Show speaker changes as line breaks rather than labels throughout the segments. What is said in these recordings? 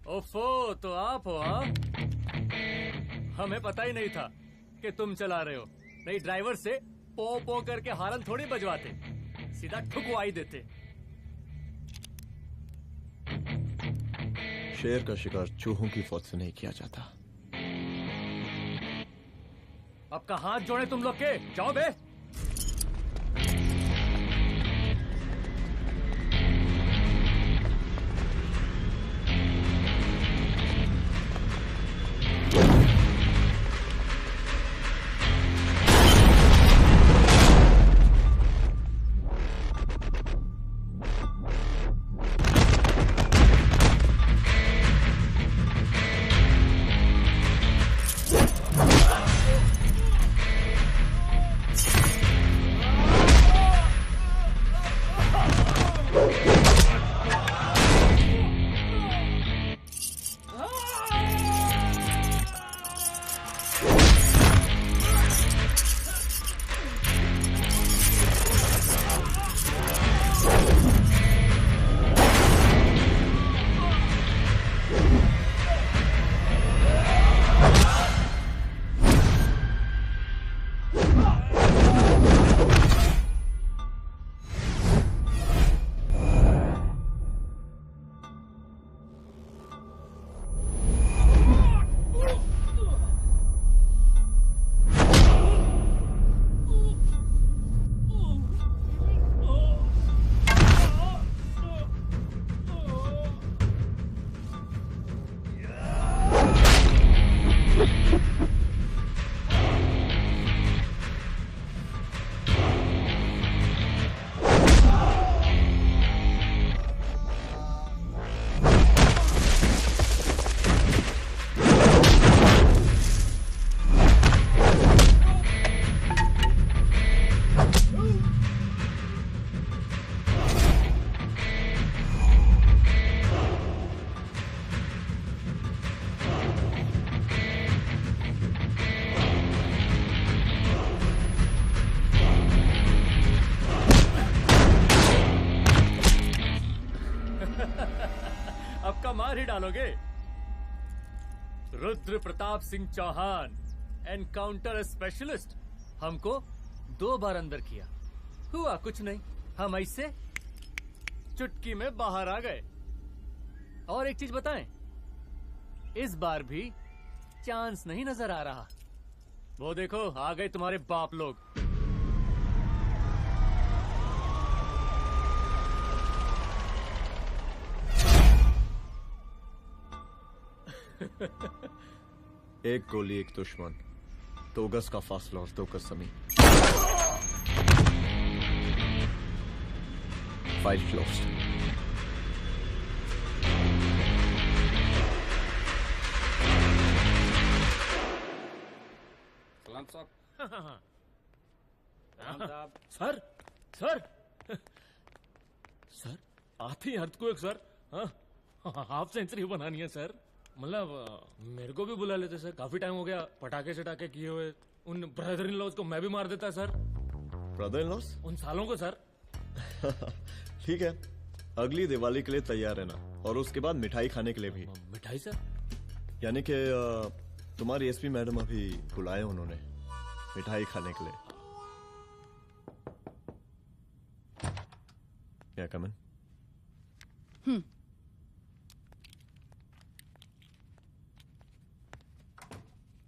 ओफो, तो आप हो हाँ? हमें पता ही नहीं था कि तुम चला रहे हो। नहीं ड्राइवर से पो पो करके हारन थोड़ी बजवाते, सीधा ठुकवाई देते।
शेर का शिकार चूहों की फौज से नहीं किया जाता।
अब का हाथ जोड़े तुम लोग के, जाओ बे। अब का मार ही डालोगे। रुद्र प्रताप सिंह चौहान, एनकाउंटर स्पेशलिस्ट, हमको 2 बार अंदर किया, हुआ कुछ नहीं। हम ऐसे चुटकी में बाहर आ गए। और एक चीज बताएं, इस बार भी चांस नहीं नजर आ रहा। वो देखो आ गए तुम्हारे बाप लोग।
एक गोली एक दुश्मन, 2 गज का फासला और 2 गज जमीन। Fight closed.
सलाम साहब।
सर सर सर आती अर्थक्वेक सर। हाफ सेंचुरी बनानी है सर। मतलब मेरे को भी बुला लेते सर, काफी टाइम हो गया पटाखे चटाखे किए हुए। उन ब्रदर इन लॉज को मैं भी मार देता सर।
Brother in laws?
उन सालों को सर।
ठीक है, अगली दिवाली के लिए तैयार रहना, और उसके बाद मिठाई खाने के लिए भी।
मिठाई सर?
यानी कि तुम्हारी एसपी मैडम अभी बुलाए उन्होंने मिठाई खाने के लिए। क्या कमन?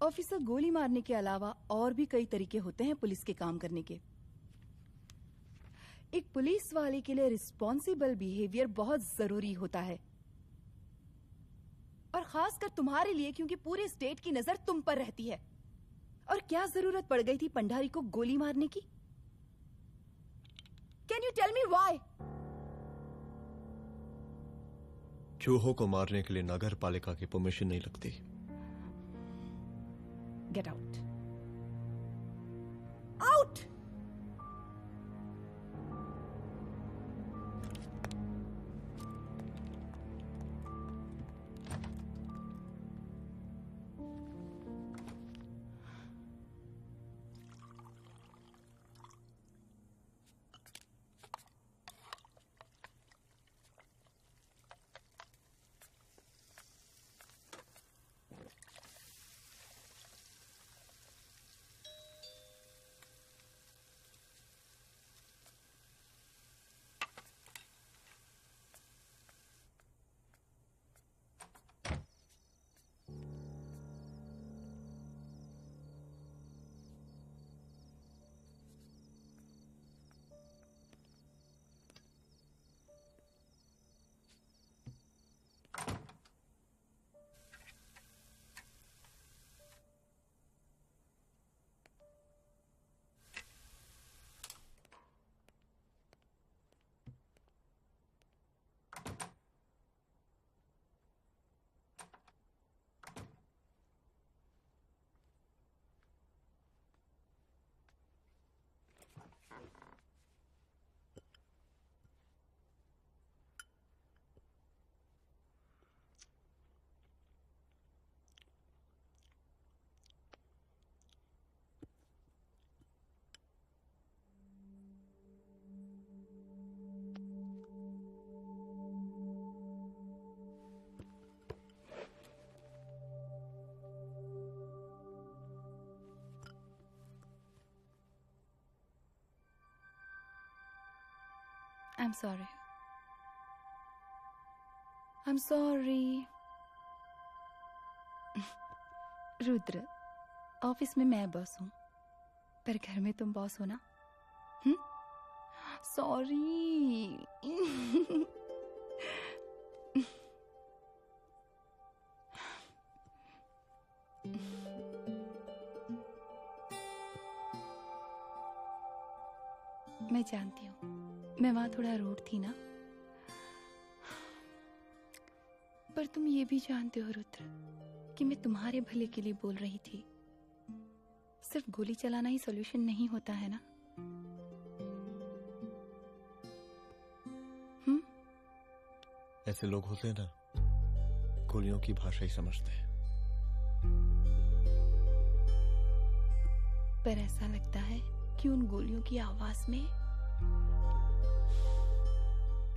ऑफिसर, गोली मारने के अलावा और भी कई तरीके होते हैं पुलिस के काम करने के। एक पुलिस वाले के लिए रिस्पॉन्सिबल बिहेवियर बहुत जरूरी होता है, और खासकर तुम्हारे लिए, क्योंकि पूरे स्टेट की नजर तुम पर रहती है। और क्या जरूरत पड़ गई थी पंडारी को गोली मारने की? Can you tell me why?
चूहों को मारने के लिए नगर पालिका की परमिशन नहीं लगती।
Get out. Out! I'm sorry. I'm sorry. Rudra, office में मैं बॉस हूँ, पर घर में तुम बॉस हो ना? सॉरी. मैं जानती हूँ, मैं वहां थोड़ा रूड थी ना, पर तुम ये भी जानते हो रुद्र कि मैं तुम्हारे भले के लिए बोल रही थी. सिर्फ गोली चलाना ही सॉल्यूशन नहीं होता है ना.
ऐसे लोग होते हैं ना, गोलियों की भाषा ही समझते हैं.
पर ऐसा लगता है कि उन गोलियों की आवाज में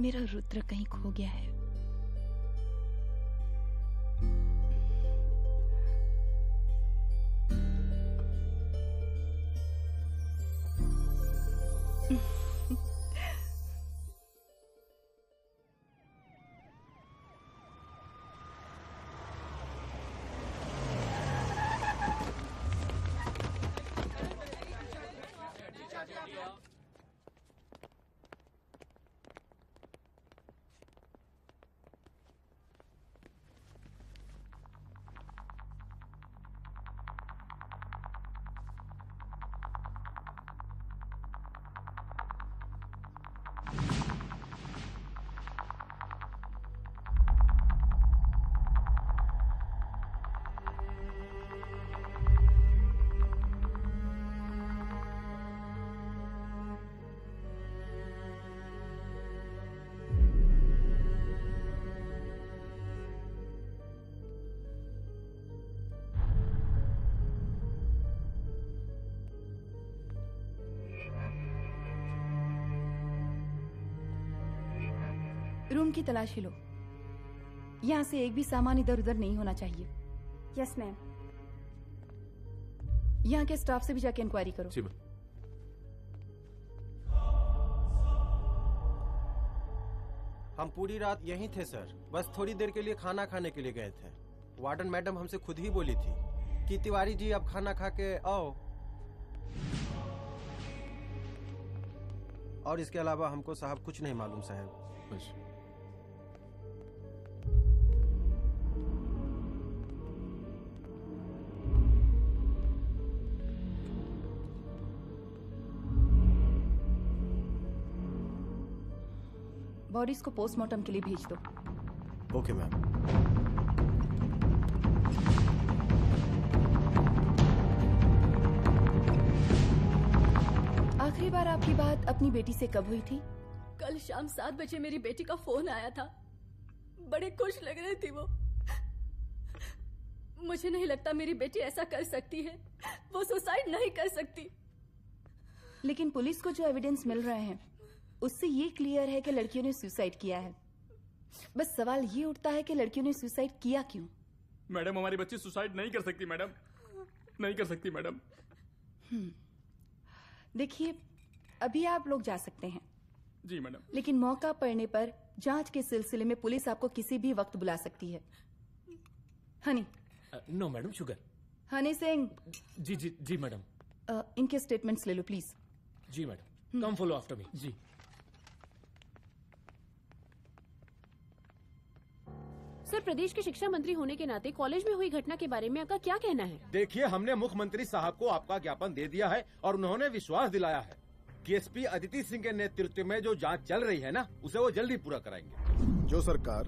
मेरा रुद्र कहीं खो गया है. रूम की तलाशी लो. यहाँ से एक भी सामान इधर उधर नहीं होना चाहिए.
Yes ma'am.
यहाँ के स्टाफ से भी जाके इंक्वायरी करो.
जी मैम.
हम पूरी रात यहीं थे सर, बस थोड़ी देर के लिए खाना खाने के लिए गए थे. वार्डन मैडम हमसे खुद ही बोली थी कि तिवारी जी आप खाना खा के आओ, और इसके अलावा हमको साहब कुछ नहीं मालूम साहब.
बस.
बॉडीज को पोस्टमार्टम के लिए भेज दो.
Okay ma'am.
आखिरी बार आपकी बात अपनी बेटी से कब हुई थी?
कल शाम 7 बजे मेरी बेटी का फोन आया था. बड़े खुश लग रही थी वो. मुझे नहीं लगता मेरी बेटी ऐसा कर सकती है. वो सुसाइड नहीं कर सकती.
लेकिन पुलिस को जो एविडेंस मिल रहे हैं उससे ये क्लियर है कि लड़कियों ने सुसाइड किया है. बस सवाल ये उठता है कि लड़कियों ने सुसाइड किया क्यों?
मैडम हमारी बच्ची सुसाइड नहीं कर सकती मैडम, नहीं कर सकती मैडम.
देखिए, अभी आप लोग जा सकते हैं.
जी मैडम.
लेकिन मौका पड़ने पर जांच के सिलसिले में पुलिस आपको किसी भी वक्त बुला सकती है. Honey.
No madam, sugar.
Honey Singh.
जी जी जी मैडम.
इनके स्टेटमेंट्स ले लो प्लीज.
जी madam. Come follow after me. जी.
सर, प्रदेश के शिक्षा मंत्री होने के नाते कॉलेज में हुई घटना के बारे में आपका क्या कहना है?
देखिए, हमने मुख्यमंत्री साहब को आपका ज्ञापन दे दिया है और उन्होंने विश्वास दिलाया है कि एसपी अदिति सिंह के नेतृत्व में जो जांच चल रही है ना, उसे वो जल्दी पूरा कराएंगे.
जो सरकार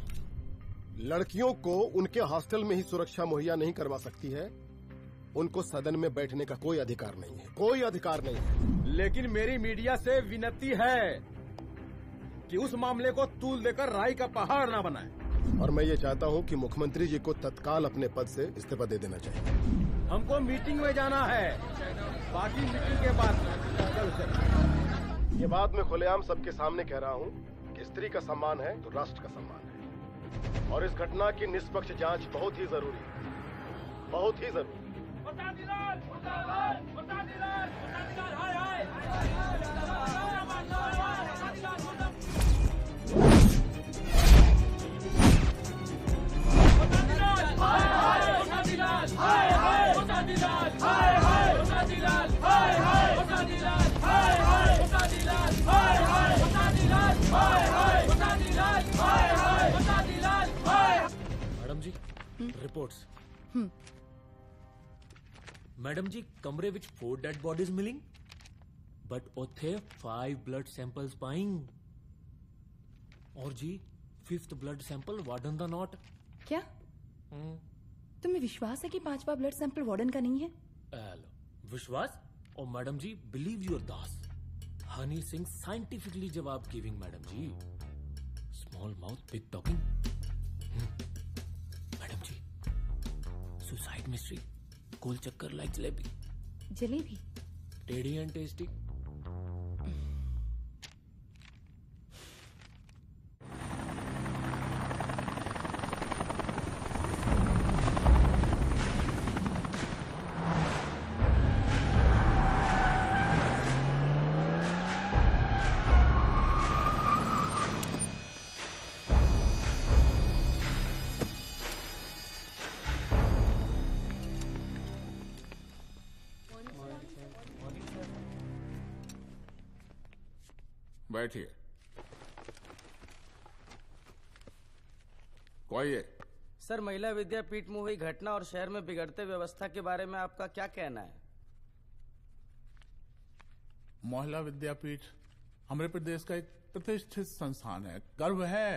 लड़कियों को उनके हॉस्टल में ही सुरक्षा मुहैया नहीं करवा सकती है, उनको सदन में बैठने का कोई अधिकार नहीं है. कोई अधिकार नहीं है.
लेकिन मेरी मीडिया से विनती है कि उस मामले को तूल देकर राई का पहाड़ न बनाए.
और मैं ये चाहता हूँ कि मुख्यमंत्री जी को तत्काल अपने पद से इस्तीफा दे देना चाहिए.
हमको मीटिंग में जाना है, बाकी मीटिंग के बाद.
ये बात मैं खुलेआम सबके सामने कह रहा हूँ कि स्त्री का सम्मान है तो राष्ट्र का सम्मान है, और इस घटना की निष्पक्ष जांच बहुत ही जरूरी है. बहुत ही जरूरी.
ਰਿਪੋਰਟਸ ਮੈਡਮ ਜੀ ਕਮਰੇ ਵਿੱਚ 4 ਡੈਡ ਬੋਡੀਜ਼ ਮਿਲਿੰਗ ਬਟ ਉੱਥੇ 5 ਬਲੱਡ ਸੈਂਪਲਸ ਪਾਈਂਗ और जी 5th ब्लड सैंपल वार्डन दा नॉट
क्या तुम्हें विश्वास है कि 5वां ब्लड सैंपल वार्डन का नहीं है?
विश्वास और मैडम जी बिलीव योर दास हनी सिंह साइंटिफिकली जवाब giving madam ji small mouth big talking madam ji suicide mystery गोल चक्कर लाइक जलेबी
जलेबी
टेढ़ी एंड टेस्टी
बैठिए। कोई है?
सर, महिला विद्यापीठ में हुई घटना और शहर में बिगड़ते व्यवस्था के बारे में आपका क्या कहना है?
महिला विद्यापीठ हमारे प्रदेश का एक प्रतिष्ठित संस्थान है। गर्व है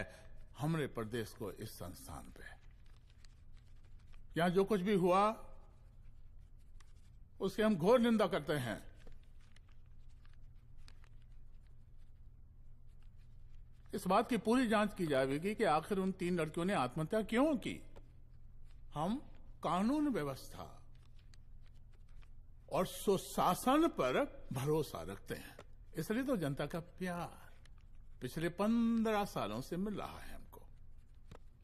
हमारे प्रदेश को इस संस्थान पे। यहां जो कुछ भी हुआ उसकी हम घोर निंदा करते हैं। इस बात की पूरी जांच की जाएगी कि आखिर उन 3 लड़कियों ने आत्महत्या क्यों की। हम कानून व्यवस्था और सुशासन पर भरोसा रखते हैं, इसलिए तो जनता का प्यार पिछले 15 सालों से मिल रहा है हमको।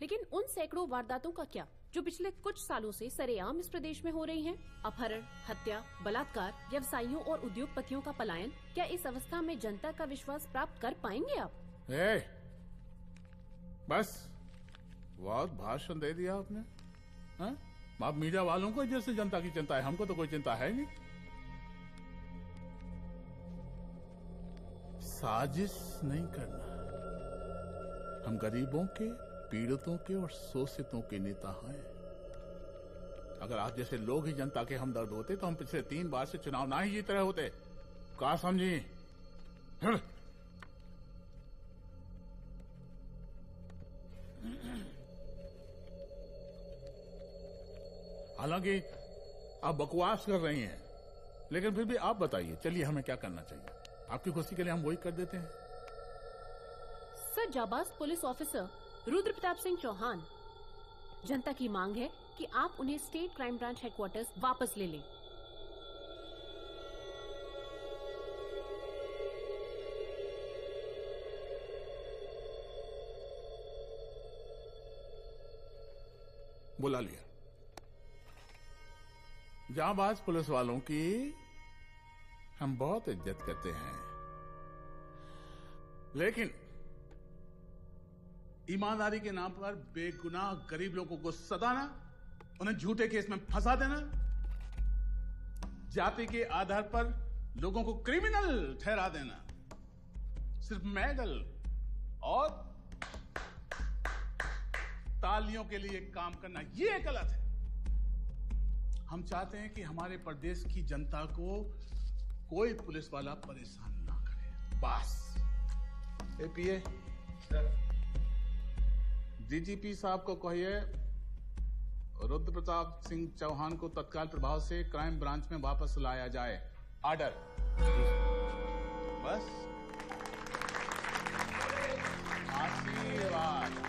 लेकिन उन सैकड़ों वारदातों का क्या जो पिछले कुछ सालों से सरेआम इस प्रदेश में हो रही हैं? अपहरण, हत्या, बलात्कार, व्यवसायियों और उद्योगपतियों का पलायन। क्या इस अवस्था में जनता का विश्वास प्राप्त कर पाएंगे आप?
बस बहुत भाषण दे दिया आपने। हाँ? आप मीडिया वालों को जैसे जनता की चिंता है, हमको तो कोई चिंता है नहीं। साजिश नहीं करना। हम गरीबों के, पीड़ितों के और शोषितों के नेता हैं। अगर आप जैसे लोग ही जनता के हमदर्द होते तो हम पिछले 3 बार से चुनाव ना ही जीत रहे होते। क्या समझी? हालांकि आप बकवास कर रही हैं, लेकिन फिर भी आप बताइए, चलिए हमें क्या करना चाहिए? आपकी खुशी के लिए हम वही कर देते हैं।
सर, जाबाज पुलिस ऑफिसर रुद्र प्रताप सिंह चौहान, जनता की मांग है कि आप उन्हें स्टेट क्राइम ब्रांच हेडक्वार्टर्स वापस ले लें।
बुला लिया। जाबाज पुलिस वालों की हम बहुत इज्जत करते हैं, लेकिन ईमानदारी के नाम पर बेगुनाह गरीब लोगों को सताना, उन्हें झूठे केस में फंसा देना, जाति के आधार पर लोगों को क्रिमिनल ठहरा देना, सिर्फ मेडल और तालियों के लिए काम करना, ये गलत है। हम चाहते हैं कि हमारे प्रदेश की जनता को कोई पुलिस वाला परेशान ना करे, बस। एपीए डीजीपी साहब को कहिए रुद्र प्रताप सिंह चौहान को तत्काल प्रभाव से क्राइम ब्रांच में वापस लाया जाए। ऑर्डर। बस। आशीर्वाद।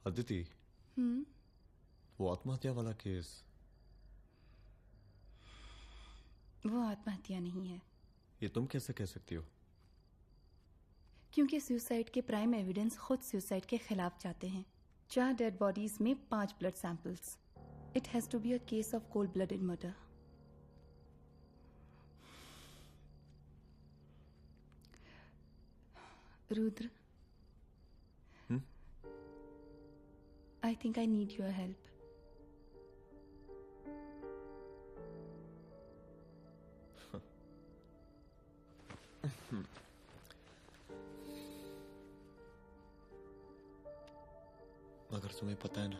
अदिति, वो आत्महत्या वाला केस,
वो आत्महत्या नहीं है।
ये तुम कैसे कह सकती हो?
क्योंकि सुसाइड के प्राइम एविडेंस खुद सुसाइड के खिलाफ जाते हैं। 4 डेड बॉडीज में 5 blood samples. It has to be a case of cold blooded murder. Rudra, I think I need your help.
मगर तुम्हें पता है ना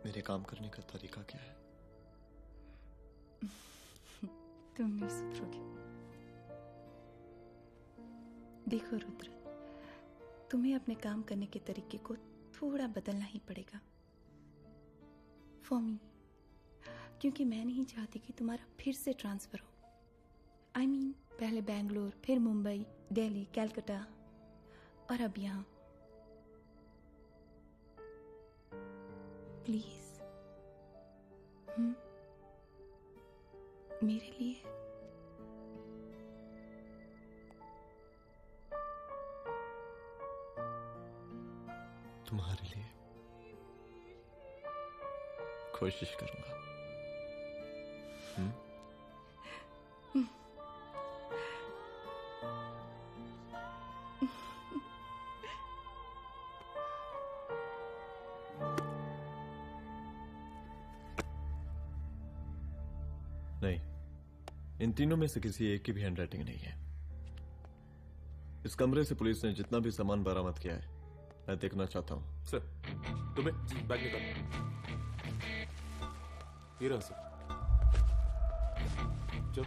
मेरे काम करने का तरीका क्या है?
तुम नहीं सुधरोगे। देखो रुद्र, तुम्हें अपने काम करने के तरीके को थोड़ा बदलना ही पड़ेगा फॉर मी, क्योंकि मैं नहीं चाहती कि तुम्हारा फिर से ट्रांसफर हो। I mean, पहले बैंगलोर, फिर मुंबई, दिल्ली, कलकत्ता और अब यहाँ। प्लीज मेरे लिए।
तुम्हारे लिए कोशिश करूंगा। नहीं, इन तीनों में से किसी एक की भी हैंडराइटिंग नहीं है। इस कमरे से पुलिस ने जितना भी सामान बरामद किया है मैं देखना चाहता हूं।
सर, तुम्हें बैग निकाल। ये रहा सर। चलो।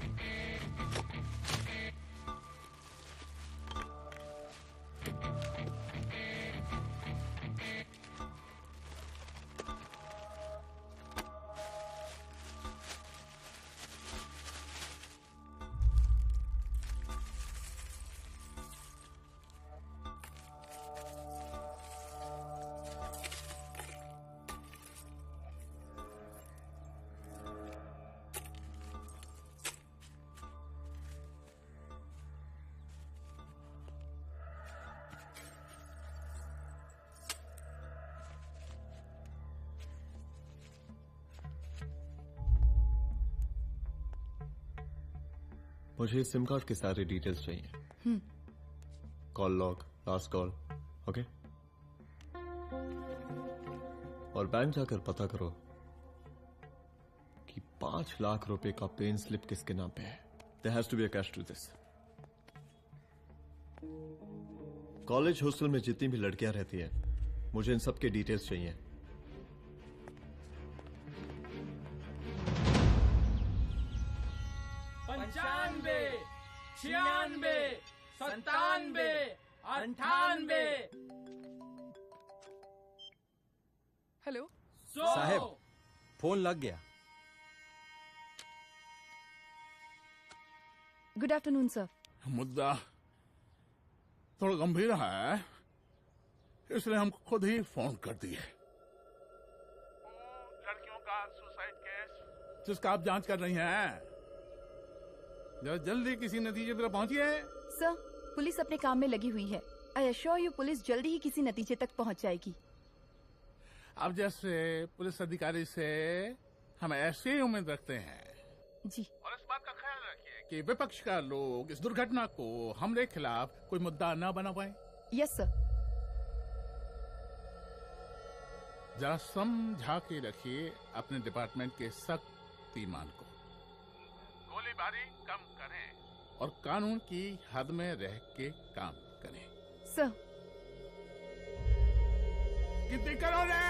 मुझे सिम कार्ड के सारे डिटेल्स चाहिए। Call log, last call, okay? और बैंक जाकर पता करो कि 5 लाख रुपए का पेन स्लिप किसके नाम पे है। There has to be a catch to this. College hostel में जितनी भी लड़कियां रहती हैं, मुझे इन सब के डिटेल्स चाहिए।
95, 96, 97, 98।
हेलो
साहब, फोन लग गया।
Good afternoon sir.
मुद्दा थोड़ा गंभीर है, इसलिए हम खुद ही फोन कर दिए। लड़कियों का सुसाइड केस जिसका आप जांच कर रही हैं, जरा जल्दी किसी नतीजे पर पहुंचिए।
सर, पुलिस अपने काम में लगी हुई है। आई अश्योर यू पुलिस जल्दी ही किसी नतीजे तक पहुंच जाएगी।
अब जैसे पुलिस अधिकारी से हम ऐसी ही उम्मीद रखते हैं
जी।
और इस बात का ख्याल रखिए कि विपक्ष का लोग इस दुर्घटना को हमरे खिलाफ कोई मुद्दा न बना पाए।
Yes sir.
जरा समझा के रखिए अपने डिपार्टमेंट के शक्तिमान को। गोलीबारी कम करें और कानून की हद में रह के काम करें।
सर।
कितनी करोगे?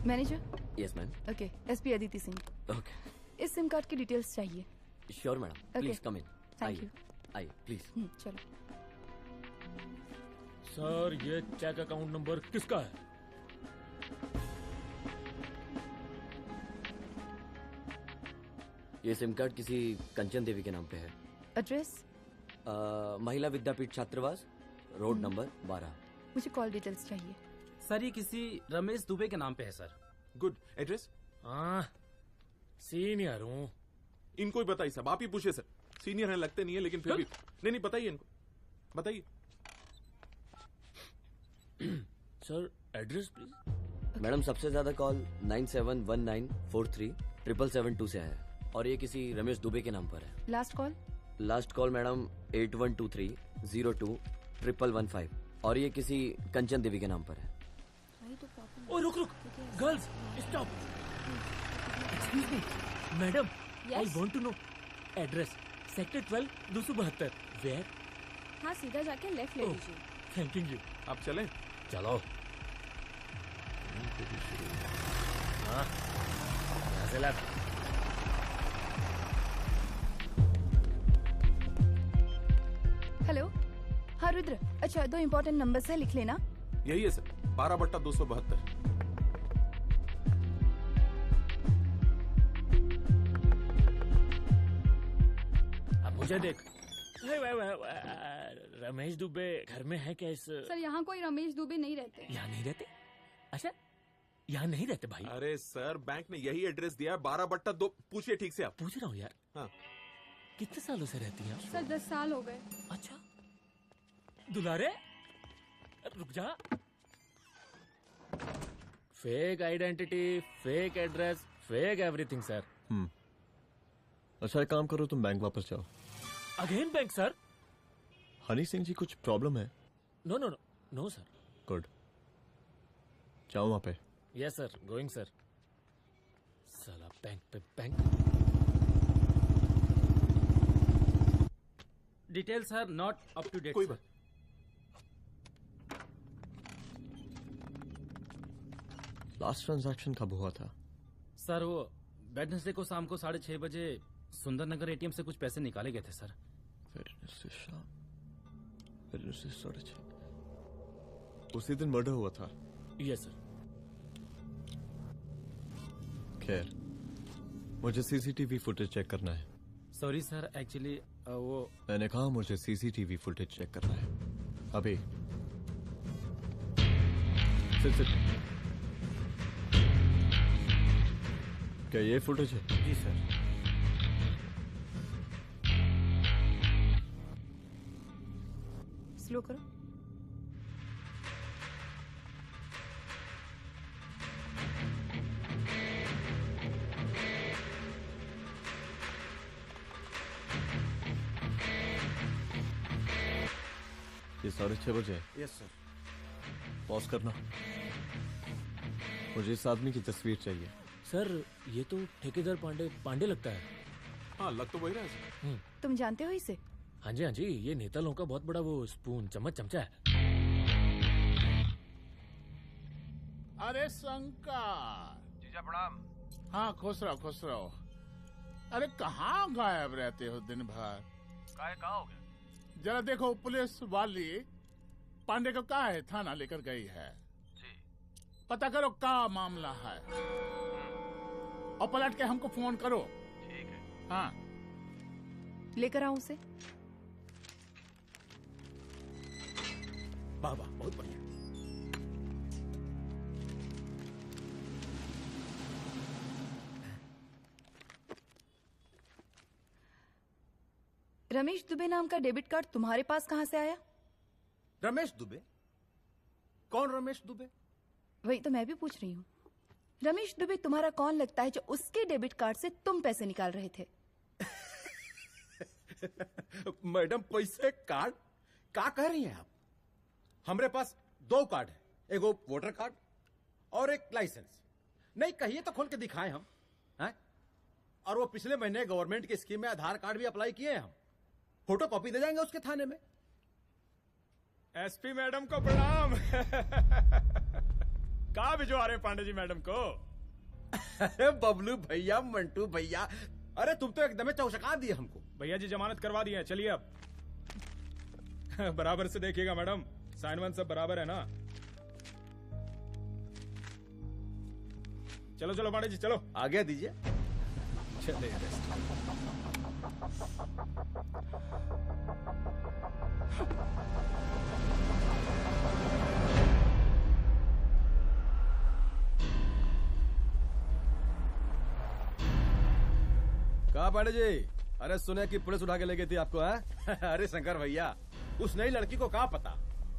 Manager.
Yes ma'am.
Okay, SP Aditi Singh.
Okay.
इस सिम कार्ड की डिटेल्स चाहिए।
Sure madam, please come in.
Thank you.
आइए प्लीज।
चलो।
सर, ये चेक अकाउंट नंबर किसका है?
ये सिम कार्ड किसी कंचन देवी के नाम पे है।
एड्रेस?
महिला विद्यापीठ छात्रावास, रोड नंबर 12।
मुझे कॉल डिटेल्स चाहिए।
सर, ये किसी रमेश दुबे के नाम पे है सर।
गुड। एड्रेस?
हाँ, सीनियर हूँ।
इनको ही बताइए सब, आप ही पूछे सर। सीनियर हैं लगते नहीं है, लेकिन फिर भी नहीं बताइए इनको, बताइए।
Sir, address please.
मैडम, सबसे ज्यादा कॉल 9719437772 से है और ये किसी रमेश दुबे के नाम पर है।
Last call?
Last call madam 8123021115 और ये किसी कंचन देवी के नाम पर है।
ओ रुक girls stop. Excuse me madam, I want to know address sector 12 272 where.
हाँ, सीधा जाके लेफ्ट ले लीजिए।
Thank you.
आप चलें?
चलो। हाँ, यहाँ से लेफ्ट।
हेलो। हाँ रुद्र, अच्छा 2 इम्पोर्टेंट नंबर्स है, लिख लेना।
यही है सर, 12/272।
अब मुझे देख। रमेश दुबे घर में है क्या? इस
सर यहाँ कोई रमेश दुबे नहीं रहते।
यहाँ नहीं रहते? अच्छा, यहाँ नहीं रहते भाई।
अरे सर, बैंक ने यही एड्रेस दिया है, 12/2। पूछिए ठीक से आप।
पूछ रहा हूँ यार।
हाँ।
कितने सालों से रहती हैं?
सर 10 साल हो गए।
अच्छा दुलारे, रुक जा। Fake identity, fake address, fake everything sir.
अच्छा एक काम करो, तुम बैंक वापस जाओ।
Again bank sir?
Honey Singh ji कुछ प्रॉब्लम है?
No no no no sir.
Good, जाओ वहां पे।
Yes sir, going sir. साला बैंक पे bank.
Details are not up to date.
कोई बात।
लास्ट ट्रांजैक्शन कब हुआ था?
सर वो वेडनेसडे को शाम को 6:30 बजे सुंदरनगर एटीएम से कुछ पैसे निकाले गए थे सर।
वेडनेसडे शाम, वेडनेसडे 6:30। उसी दिन मर्डर हुआ था?
Yes sir.
खैर, मुझे सीसीटीवी फुटेज चेक करना है।
सॉरी सर, एक्चुअली वो
मैंने कहा मुझे सीसीटीवी फुटेज चेक करना है अभी। सिट। क्या ये फुटेज है?
जी सर।
स्लो करो।
ये 6:30 बजे।
Yes sir.
पॉज करना। मुझे इस आदमी की तस्वीर चाहिए।
सर ये तो ठेकेदार पांडे लगता है।
हाँ, लग तो वही रहा है सर।
तुम जानते हो इसे?
हाँ जी हाँ जी, ये नेता लोगों का बहुत बड़ा वो स्पून चमचा है।
अरे शंकर।
जीजा प्रणाम।
हाँ खुश रहो। अरे कहाँ गायब रहते हो दिन भर?
कहाँ हो गए?
जरा देखो, पुलिस वाली पांडे को कहा है थाना लेकर गई है।
जी।
पता करो क्या मामला है और पलट के हमको फोन करो।
ठीक है।
हाँ
लेकर आऊं उसे?
वाह वाह, बहुत बढ़िया।
रमेश दुबे नाम का डेबिट कार्ड तुम्हारे पास कहां से आया?
रमेश दुबे? कौन रमेश दुबे?
वही तो मैं भी पूछ रही हूँ। रमेश दुबे तुम्हारा कौन लगता है जो उसके डेबिट कार्ड से तुम पैसे निकाल रहे थे?
मैडम, पैसे कार्ड क्या कह रही हैं आप? हमारे पास 2 कार्ड है, एक वोटर कार्ड और एक लाइसेंस। नहीं कहिए तो खोल के दिखाएं हम हैं? और वो पिछले महीने गवर्नमेंट की स्कीम में आधार कार्ड भी अप्लाई किए हैं हम। फोटो कॉपी दे जाएंगे उसके थाने में।
एसपी मैडम को प्रणाम। कहाँ भिजवा रहे पांडे जी मैडम को?
अरे बबलू भैया, मंटू भैया, अरे तुम तो एकदम चौचका दिए हमको।
भैया जी जमानत करवा दिए हैं, चलिए अब। बराबर से देखिएगा मैडम, साइन वन सब बराबर है ना? चलो चलो पांडे जी चलो।
आगे दीजिए।
चलिए।
कहा पांडे जी? अरे सुने कि पुलिस उठा के ले गई थी आपको है? अरे शंकर भैया, उस नई लड़की को क्या पता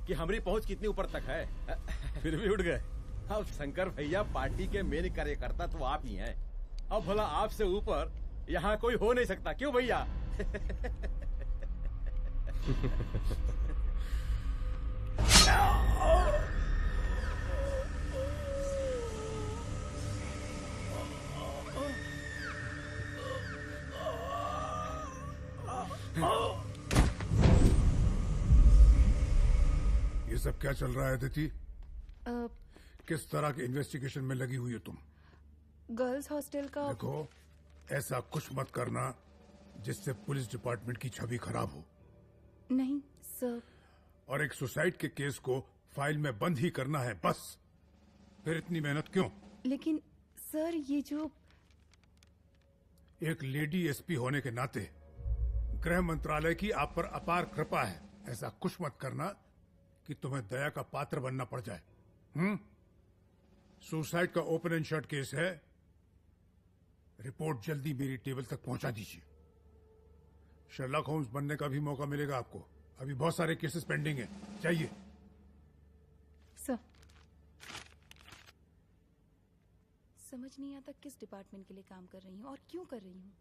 कि हमारी पहुंच कितनी ऊपर तक है। फिर भी उठ गए। अब शंकर भैया, पार्टी के मेन कार्यकर्ता तो आप ही हैं। अब भला आपसे ऊपर यहाँ कोई हो नहीं सकता, क्यों भैया?
ये सब क्या चल रहा है अदिति? किस तरह के इन्वेस्टिगेशन में लगी हुई हो तुम?
गर्ल्स हॉस्टल का।
देखो, ऐसा कुछ मत करना जिससे पुलिस डिपार्टमेंट की छवि खराब हो।
नहीं सर।
और एक सुसाइड के केस को फाइल में बंद ही करना है बस। फिर इतनी मेहनत क्यों?
लेकिन सर ये जो
एक लेडी एसपी होने के नाते गृह मंत्रालय की आप पर अपार कृपा है। ऐसा कुछ मत करना कि तुम्हें दया का पात्र बनना पड़ जाए। सुसाइड का ओपन एंड शट केस है। रिपोर्ट जल्दी मेरी टेबल तक पहुंचा दीजिए। शर्लॉक होम्स बनने का भी मौका मिलेगा आपको। अभी बहुत सारे केसेस पेंडिंग हैं। चाहिए
सर। समझ नहीं आता किस डिपार्टमेंट के लिए काम कर रही हूँ और क्यों कर रही हूँ।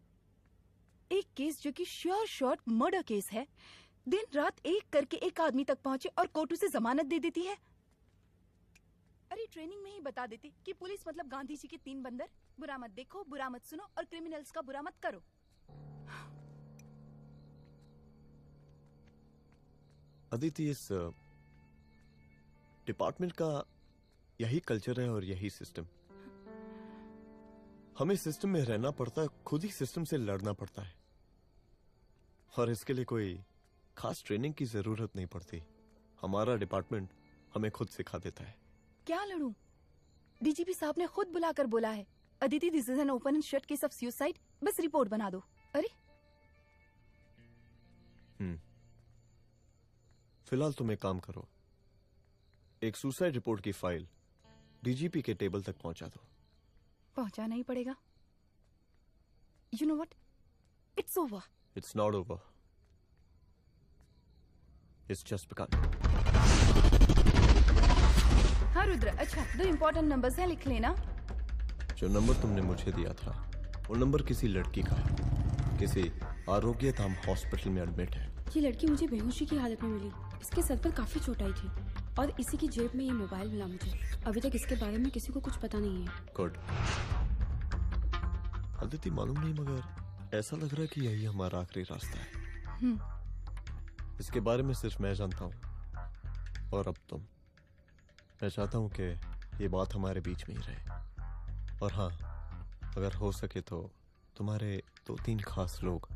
एक केस जो कि श्योर शॉट मर्डर केस है, दिन रात एक करके एक आदमी तक पहुंचे और कोर्ट उसे जमानत दे देती है। अरे ट्रेनिंग में ही बता देती कि पुलिस मतलब गांधी जी के 3 बंदर। बुरा मत देखो, बुरा मत सुनो और क्रिमिनल्स का बुरा मत करो।
अदिति, इस डिपार्टमेंट का यही कल्चर है और यही सिस्टम। हमें सिस्टम में रहना पड़ता है, खुद ही सिस्टम से लड़ना पड़ता है और इसके लिए कोई खास ट्रेनिंग की जरूरत नहीं पड़ती। हमारा डिपार्टमेंट हमें खुद सिखा देता है।
क्या लड़ूं? डीजीपी साहब ने खुद बुलाकर बोला है, Aditi this is an open and shut case of suicide, बस रिपोर्ट बना दो। अरे
फिलहाल तुम एक काम करो, एक सुसाइड रिपोर्ट की फाइल डीजीपी के टेबल तक पहुंचा दो।
पहुंचाना ही पड़ेगा। You know what, it's over.
It's not over, it's just begun.
हाँ रुद्र, अच्छा 2 इम्पोर्टेंट नंबर्स हैं, लिख लेना।
जो नंबर तुमने मुझे दिया था वो नंबर किसी लड़की का है, किसी आरोग्य धाम हॉस्पिटल में एडमिट है।
ये लड़की मुझे बेहोशी की हालत में मिली। इसके सर पर काफी चोट आई थी और इसी की जेब में ये मोबाइल मिला मुझे। अभी तक इसके बारे में किसी को कुछ पता नहीं है।
गुड। अदिति, मालूम नहीं मगर ऐसा लग रहा है कि यही हमारा आखिरी रास्ता है। इसके बारे में सिर्फ मैं जानता हूँ और अब तुम। मैं चाहता हूँ कि ये बात हमारे बीच में ही रहे। और हाँ, अगर हो सके तो तुम्हारे 2-3 खास लोग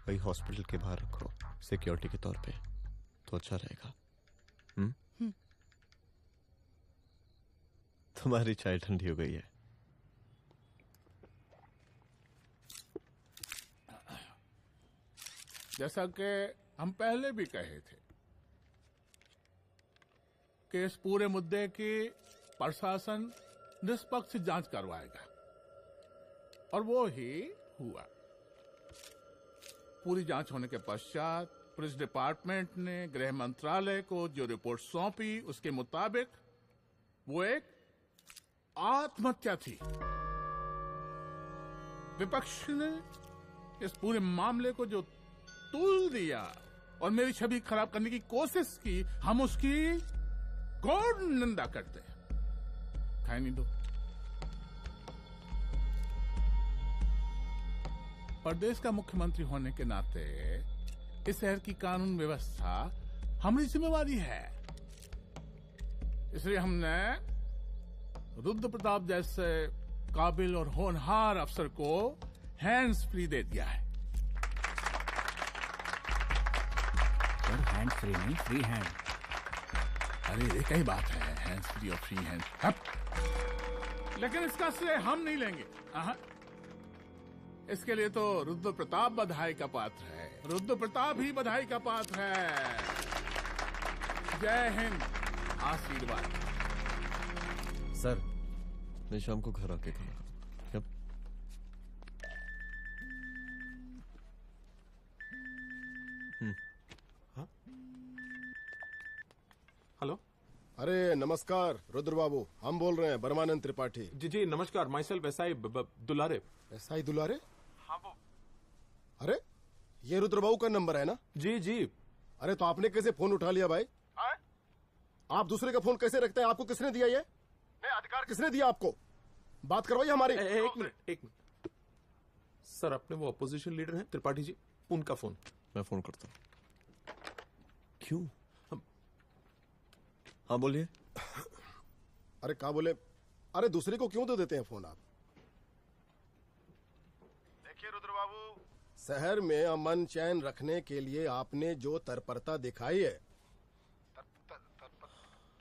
वही हॉस्पिटल के बाहर रखो सिक्योरिटी के तौर पे, तो अच्छा रहेगा। तुम्हारी चाय ठंडी हो गई है।
जैसा कि हम पहले भी कहे थे कि इस पूरे मुद्दे की प्रशासन निष्पक्ष जांच करवाएगा और वो ही हुआ। पूरी जांच होने के पश्चात पुलिस डिपार्टमेंट ने गृह मंत्रालय को जो रिपोर्ट सौंपी उसके मुताबिक वो एक आत्महत्या थी। विपक्ष ने इस पूरे मामले को जो तुल दिया और मेरी छवि खराब करने की कोशिश की, हम उसकी घोर निंदा करते हैं। खाए नहीं दो। प्रदेश का मुख्यमंत्री होने के नाते इस शहर की कानून व्यवस्था हमारी जिम्मेवारी है। इसलिए हमने रुद्र प्रताप जैसे काबिल और होनहार अफसर को हैंड्स फ्री दे दिया है।
हैंड फ्री नहीं, फ्री हैंड।
अरे ये कई बात है, हैंड्स फ्री और फ्री हैंड। लेकिन इसका श्रेय हम नहीं लेंगे। इसके लिए तो रुद्र प्रताप बधाई का पात्र है। रुद्र प्रताप ही बधाई का पात्र है। जय हिंद। आशीर्वाद।
सर, मैं शाम को घर आके खाऊंगा।
हेलो।
अरे नमस्कार रुद्र बाबू, हम बोल रहे हैं परमानंद त्रिपाठी।
जी जी नमस्कार। My self SI Dulare.
SI दुलारे?
हाँ वो।
अरे ये रुद्र बाबू का नंबर है ना?
जी जी,
अरे तो आपने कैसे फोन उठा लिया भाई? आप दूसरे का फोन कैसे रखते हैं? आपको किसने दिया ये? नहीं, अधिकार किसने दिया आपको? बात करवाइए हमारी।
एक मिनट। सर, अपने वो अपोजिशन लीडर हैं त्रिपाठी जी, उनका फोन।
मैं फोन करता हूँ। क्यों? हाँ बोलिए।
अरे क्या बोले? अरे दूसरे को क्यों दे देते हैं फोन आप? देखिए रुद्र बाबू, शहर में अमन चैन रखने के लिए आपने जो तत्परता दिखाई है,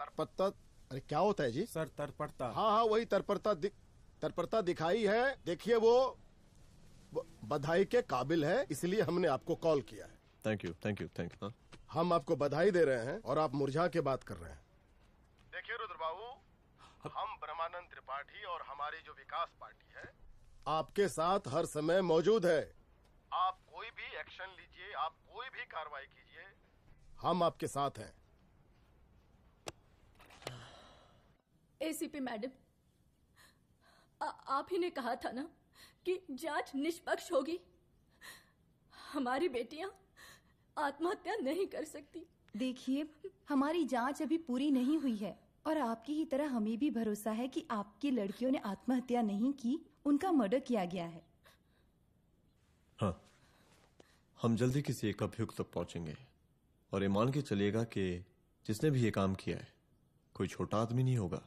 तत्परता, अरे क्या होता है जी?
सर तत्परता।
हाँ, वही तत्परता दिखाई है। देखिए वो बधाई के काबिल है, इसलिए हमने आपको कॉल किया है।
Thank you.
हम आपको बधाई दे रहे हैं और आप मुरझा के बात कर रहे हैं। देखिए रुद्र बाबू, हम ब्रह्मानंद त्रिपाठी और हमारी जो विकास पार्टी है आपके साथ हर समय मौजूद है। आप कोई भी एक्शन लीजिए, आप कोई भी कार्रवाई कीजिए, हम आपके साथ हैं।
एसीपी मैडम, आप ही ने कहा था ना कि जांच निष्पक्ष होगी। हमारी बेटियां आत्महत्या नहीं कर सकती।
देखिए, हमारी जांच अभी पूरी नहीं हुई है और आपकी ही तरह हमें भी भरोसा है कि आपकी लड़कियों ने आत्महत्या नहीं की, उनका मर्डर किया गया है।
हाँ, हम जल्दी किसी एक अभियुक्त तक पहुंचेंगे और ये मान के चलिएगा कि जिसने भी ये काम किया है कोई छोटा आदमी नहीं होगा,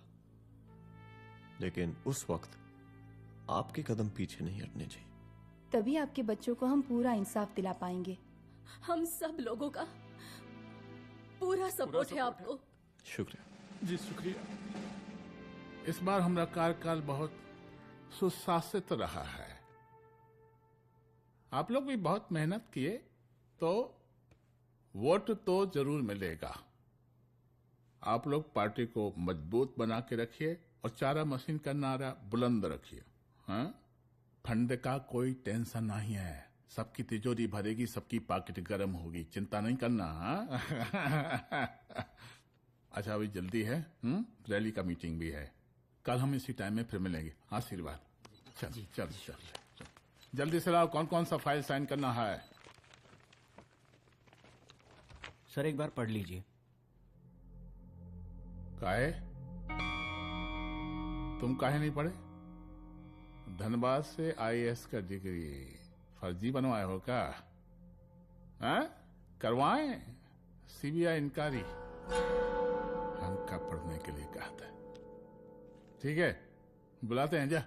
लेकिन उस वक्त आपके कदम पीछे नहीं हटने चाहिए।
तभी आपके बच्चों को हम पूरा इंसाफ दिला पाएंगे।
हम सब लोगों का पूरा सपोर्ट है आपको।
शुक्रिया
जी, शुक्रिया। इस बार हमारा कार्यकाल बहुत सुशासित रहा है। आप लोग भी बहुत मेहनत किए तो वोट तो जरूर मिलेगा। आप लोग पार्टी को मजबूत बना के रखिए और चारा मशीन का नारा बुलंद रखिए। हाँ, फंड का कोई टेंशन नहीं है, सबकी तिजोरी भरेगी, सबकी पॉकेट गर्म होगी, चिंता नहीं करना। हाँ? अच्छा, अभी जल्दी है, रैली का मीटिंग भी है, कल हम इसी टाइम में फिर मिलेंगे। आशीर्वाद। चल जल्दी से लाओ, कौन कौन सा फाइल साइन करना है?
सर एक बार पढ़ लीजिए।
काहे? तुम काहे नहीं पढ़े? धनबाद से आईएएस का डिग्री फर्जी बनवाए हो क्या? हाँ? करवाएं सीबीआई इंक्वायरी। हमका पढ़ने के लिए कहा था। ठीक है, बुलाते हैं। जा।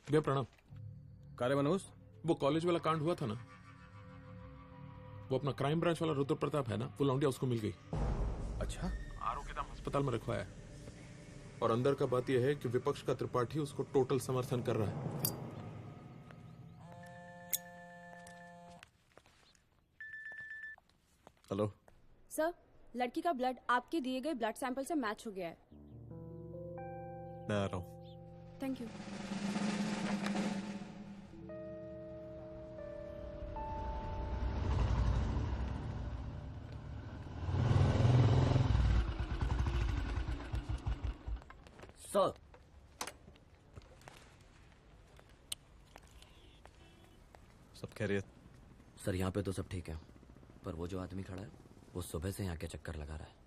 भैया प्रणाम।
कार्य मनोज,
वो कॉलेज वाला कांड हुआ था ना, वो अपना क्राइम ब्रांच वाला रुद्र प्रताप है ना, वो लौंडिया उसको मिल गई।
अच्छा?
आरोपी दम अस्पताल में रखवाया है और अंदर का बात यह है कि विपक्ष का त्रिपाठी उसको टोटल समर्थन कर रहा है।
हेलो
सर, लड़की का ब्लड आपके दिए गए ब्लड सैंपल से मैच हो गया है।
मैं आ रहा हूँ।
Thank you.
सर,
सब खैरियत?
सर यहाँ पे तो सब ठीक है, पर वो जो आदमी खड़ा है वो सुबह से यहाँ के चक्कर लगा रहा है।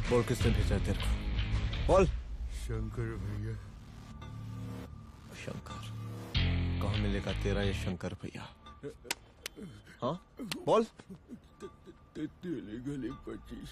बोल, किसने भेजा है तेरे को? बोल।
शंकर भैया।
शंकर? कहाँ मिलेगा तेरा ये शंकर भैया? हाँ बोल।
गली 25।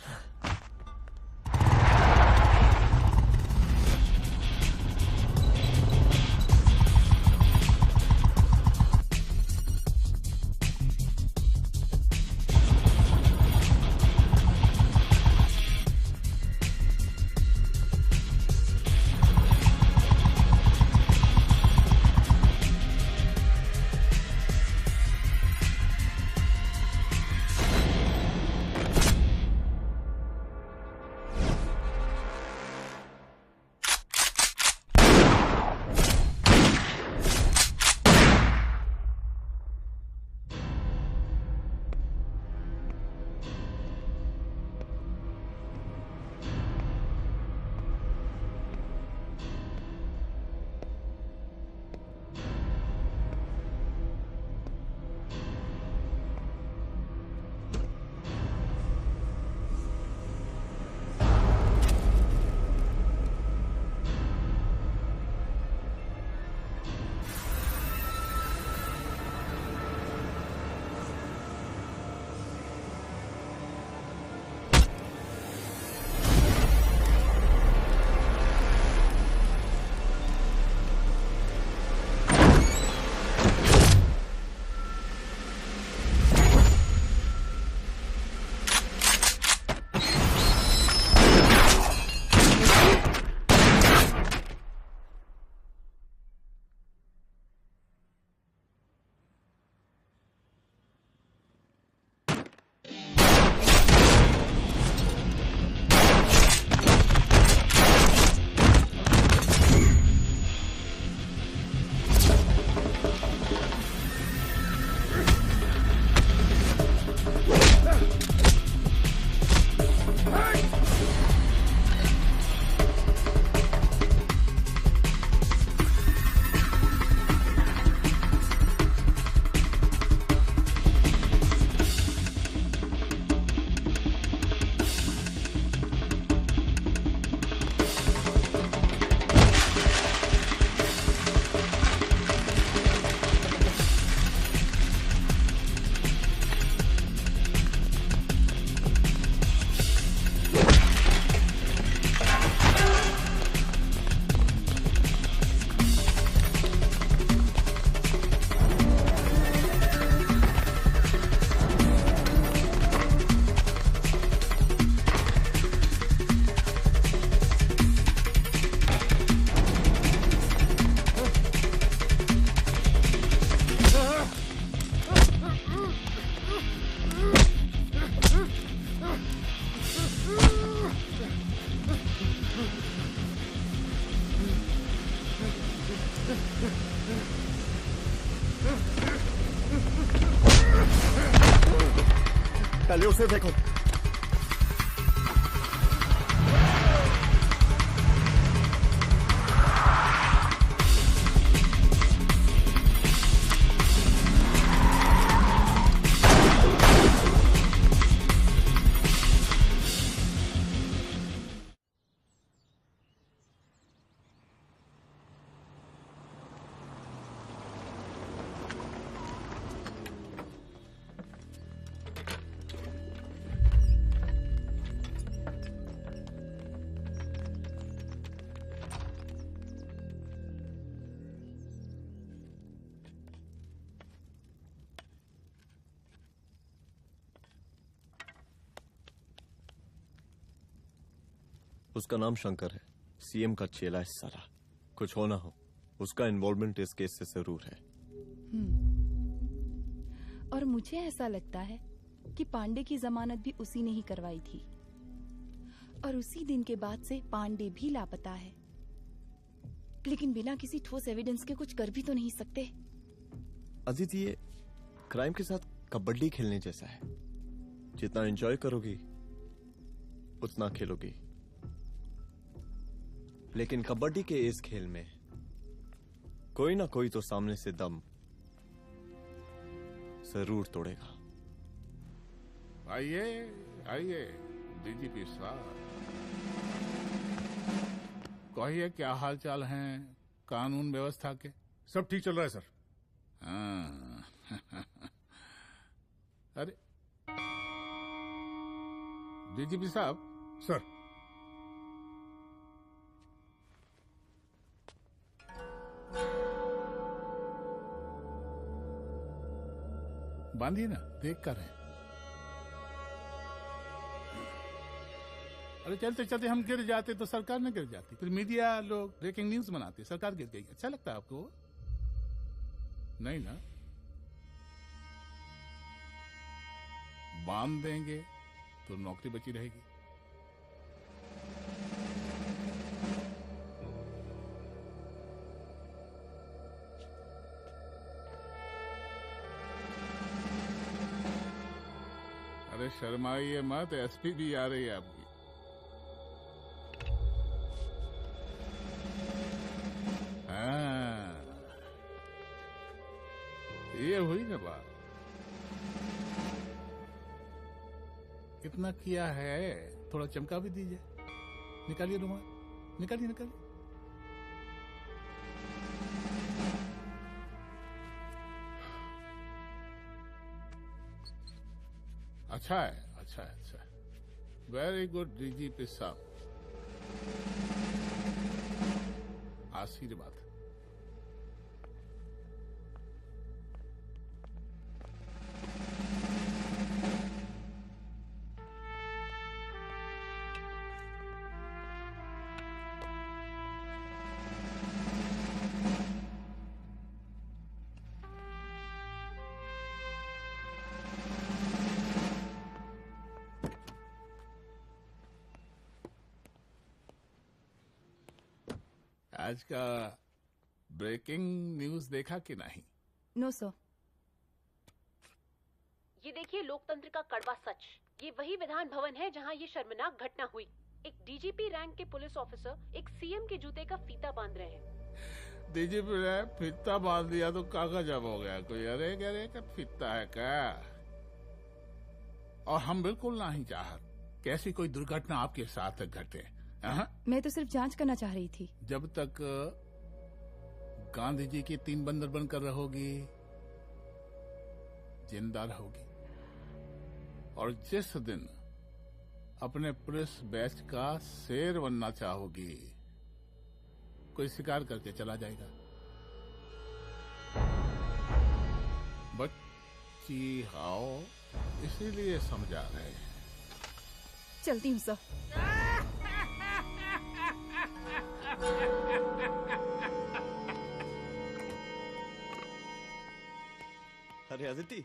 पहले उसे देखो। उसका नाम शंकर है, सीएम का चेला है साला। कुछ हो ना हो, उसका इन्वॉल्वमेंट इस केस से जरूर है।
और मुझे ऐसा लगता है कि पांडे की जमानत भी उसी ने ही करवाई थी, और उसी दिन के बाद से पांडे भी लापता है। लेकिन बिना किसी ठोस एविडेंस के कुछ कर भी तो नहीं सकते।
अदिति, ये क्राइम के साथ कबड्डी खेलने जैसा है। जितना एंजॉय करोगी उतना खेलोगी, लेकिन कबड्डी के इस खेल में कोई ना कोई तो सामने से दम जरूर तोड़ेगा।
आइए आइए डीजीपी साहब, कहिए क्या हाल चाल हैं कानून व्यवस्था के?
सब ठीक चल रहा है सर।
हाँ। अरे डीजीपी साहब।
सर।
बांधिए ना, देख कर रहे हैं। अरे चलते चलते हम गिर जाते तो सरकार में गिर जाती, फिर मीडिया लोग ब्रेकिंग न्यूज बनाते, सरकार गिर गई। अच्छा लगता है आपको? नहीं ना। बांध देंगे तो नौकरी बची रहेगी। अरे शर्माइए मत, एसपी भी आ रही है आपकी। हाँ, ये हुई ना बात। कितना किया है, थोड़ा चमका भी दीजिए। निकालिए रुमाल, निकालिए निकालिए। अच्छा है, अच्छा है, अच्छा है। वेरी गुड डीजीपी साहब, आशीर्वाद। आज का ब्रेकिंग न्यूज देखा कि नहीं?
No sir.
ये देखिए लोकतंत्र का कड़वा सच। ये वही विधान भवन है जहां ये शर्मनाक घटना हुई। एक डीजीपी रैंक के पुलिस ऑफिसर एक सीएम के जूते का फीता बांध रहे हैं।
डीजीपी ने फीता बांध दिया तो कागज जब हो गया कोई? अरे अरे का फीता है क्या? और हम बिल्कुल नहीं चाहते कैसी कोई दुर्घटना आपके साथ घटे।
मैं तो सिर्फ जांच करना चाह रही थी।
जब तक गांधी जी की 3 बंदर बनकर रहोगी, जिंदा रहोगी। और जिस दिन अपने पुलिस बैच का शेर बनना चाहोगी, कोई शिकार करके चला जाएगा। बच्ची हाओ, इसीलिए समझा रहे हैं।
चलती हूँ सर।
अरे अदिति,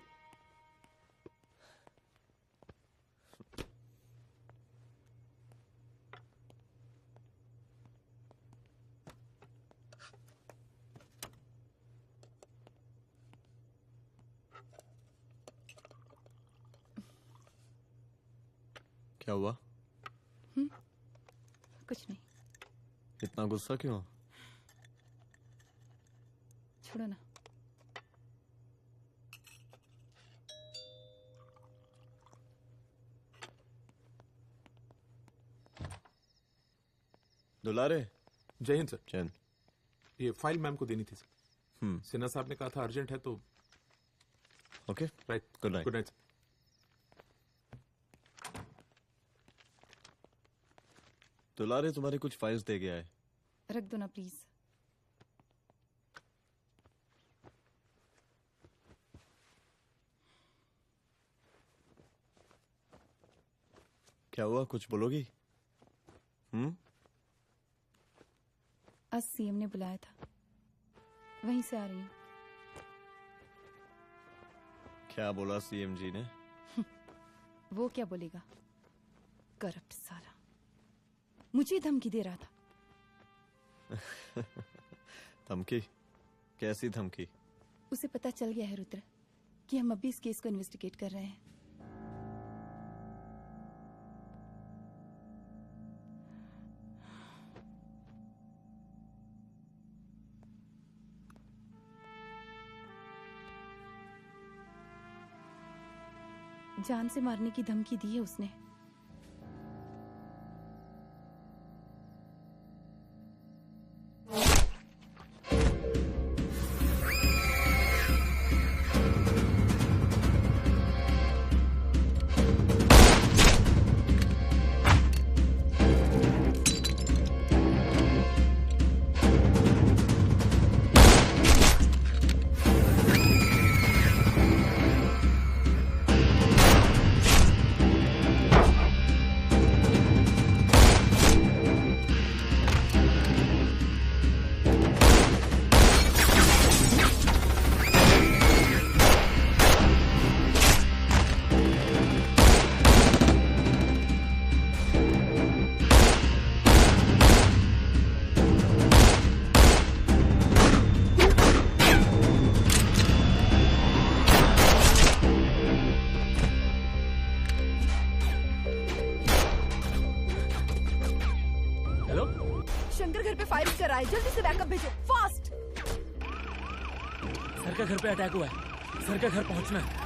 क्या हुआ?
कुछ नहीं।
इतना गुस्सा क्यों?
छोड़ो ना।
दुलारे।
जय हिंद सर।
जय हिंद।
ये फाइल मैम को देनी थी सर। सिन्हा साहब ने कहा था अर्जेंट है तो।
Okay
right.
Good night.
Good night.
दुलारे तुम्हारी कुछ फाइल्स दे गया है।
रख दो ना प्लीज।
क्या हुआ, कुछ बोलोगी?
आज सीएम ने बुलाया था, वहीं से आ रही हूँ।
क्या बोला सीएम जी ने?
वो क्या बोलेगा, करप्ट साला, मुझे धमकी दे रहा था।
धमकी? कैसी धमकी?
उसे पता चल गया है रुद्र कि हम अभी इस केस को इन्वेस्टिगेट कर रहे हैं। जान से मारने की धमकी दी है उसने।
शंकर घर पे फायरिंग कर रहा है, जल्दी से बैकअप भेजो, फास्ट।
सर का घर पे अटैक हुआ है, सर का घर पहुंचना है।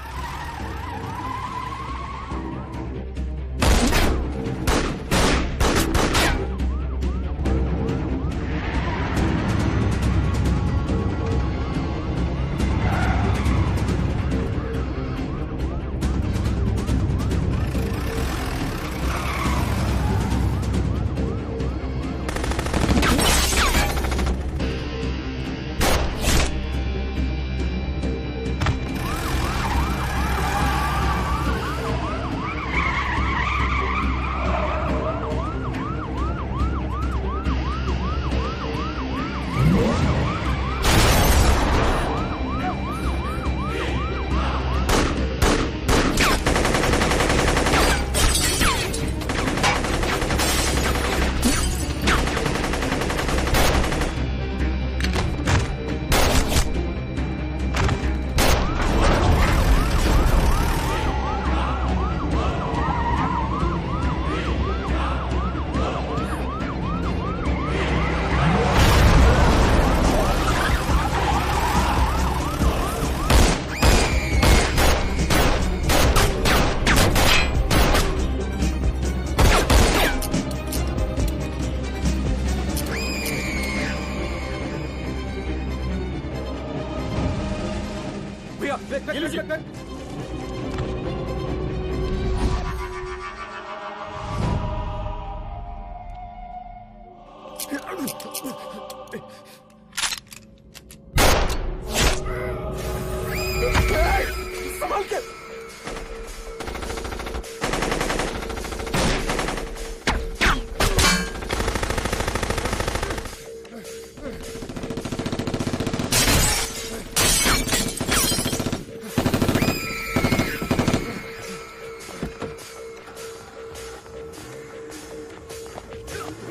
संभाल के।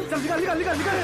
चल निकाल निकाल निकाल निकाल।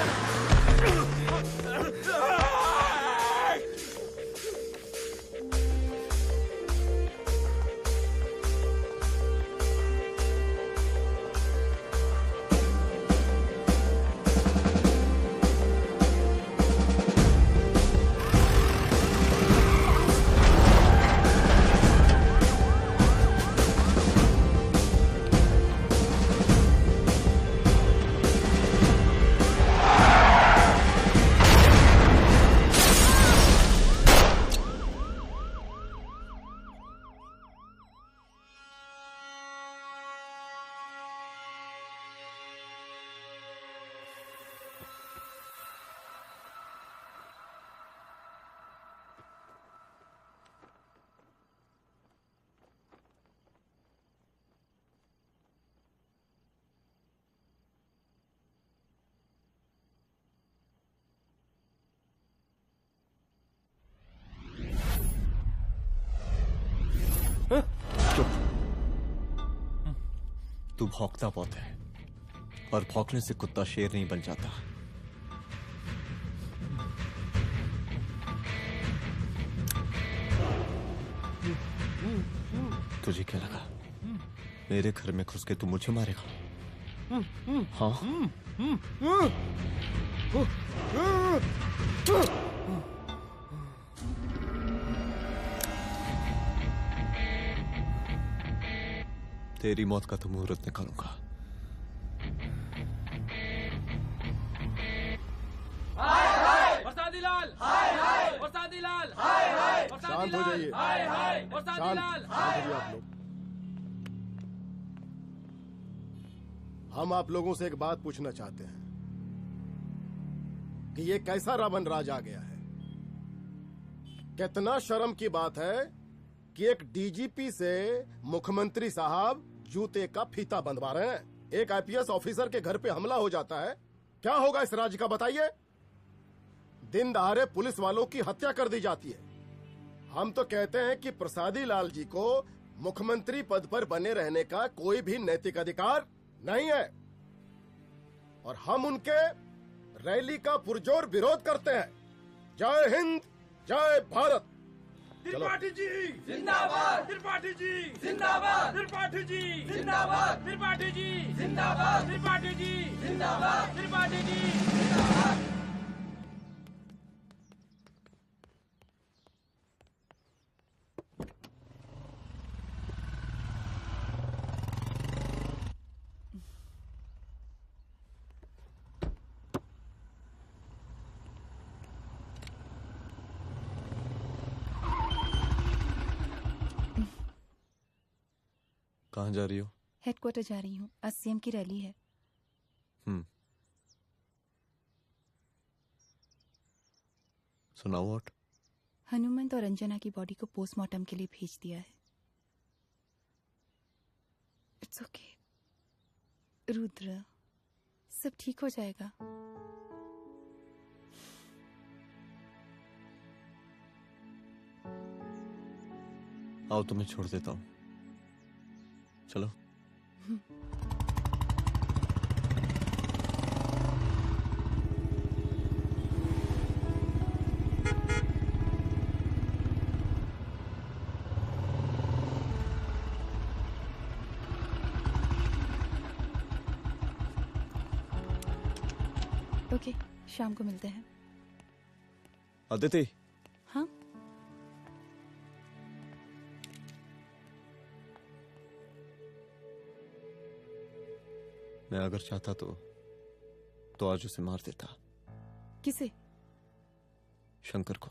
तू भौंकता बहुत है, और भौंकने से कुत्ता शेर नहीं बन जाता। तुझे क्या लगा मेरे घर में घुस के तू मुझे मारेगा? हाँ? तेरी मौत का तो मुहूर्त निकालूंगा।
बरसाती लाल, बरसाती लाल,
शांत हो जाइए।
बरसाती लाल।
आप लोग, हम आप लोगों से एक बात पूछना चाहते हैं कि ये कैसा रावण राज आ गया है। कितना शर्म की बात है कि एक डीजीपी से मुख्यमंत्री साहब जूते का फीता बंधवा रहे हैं। एक आईपीएस ऑफिसर के घर पे हमला हो जाता है, क्या होगा इस राज्य का बताइए? दिन दहाड़े पुलिस वालों की हत्या कर दी जाती है। हम तो कहते हैं कि प्रसादी लाल जी को मुख्यमंत्री पद पर बने रहने का कोई भी नैतिक अधिकार नहीं है, और हम उनके रैली का पुरजोर विरोध करते हैं। जय हिंद, जय भारत।
त्रिपाठी जी जिंदाबाद, त्रिपाठी जी जिंदाबाद, त्रिपाठी जी जिंदाबाद, त्रिपाठी जी जिंदाबाद, त्रिपाठी जी जिंदाबाद, त्रिपाठी जी जिंदाबाद।
कहाँ जा रही हो?
हेडक्वार्टर जा रही हूँ, आज सीएम की रैली है।
सुनाओ। व्हाट?
हनुमंत और अंजना की बॉडी को पोस्टमार्टम के लिए भेज दिया है। इट्स ओके रुद्र, सब ठीक हो जाएगा।
आओ तुम्हें छोड़ देता हूँ, चलो।
ओके, शाम को मिलते हैं।
अदिति।
हाँ?
मैं अगर चाहता तो आज उसे मार देता।
किसे?
शंकर को।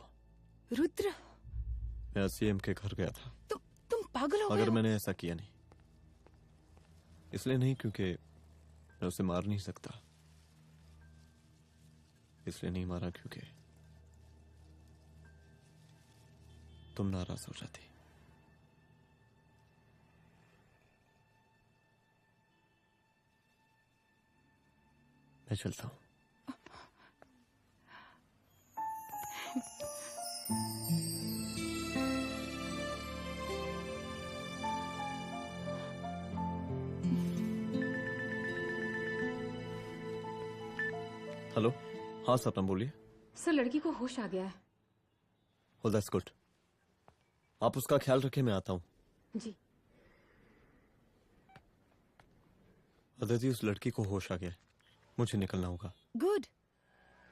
रुद्र,
मैं सीएम के घर गया था।
तुम पागल हो गए
मगर
हो?
मैंने ऐसा किया नहीं। इसलिए नहीं क्योंकि मैं उसे मार नहीं सकता, इसलिए नहीं मारा क्योंकि तुम नाराज हो जाती। मैं चलता हूं। हेलो। हाँ सपना बोलिए।
सर, लड़की को होश आ गया है।
Oh, that's good. आप उसका ख्याल रखिए, मैं आता हूँ।
जी।
अदिति, उस लड़की को होश आ गया है, मुझे निकलना होगा।
गुड।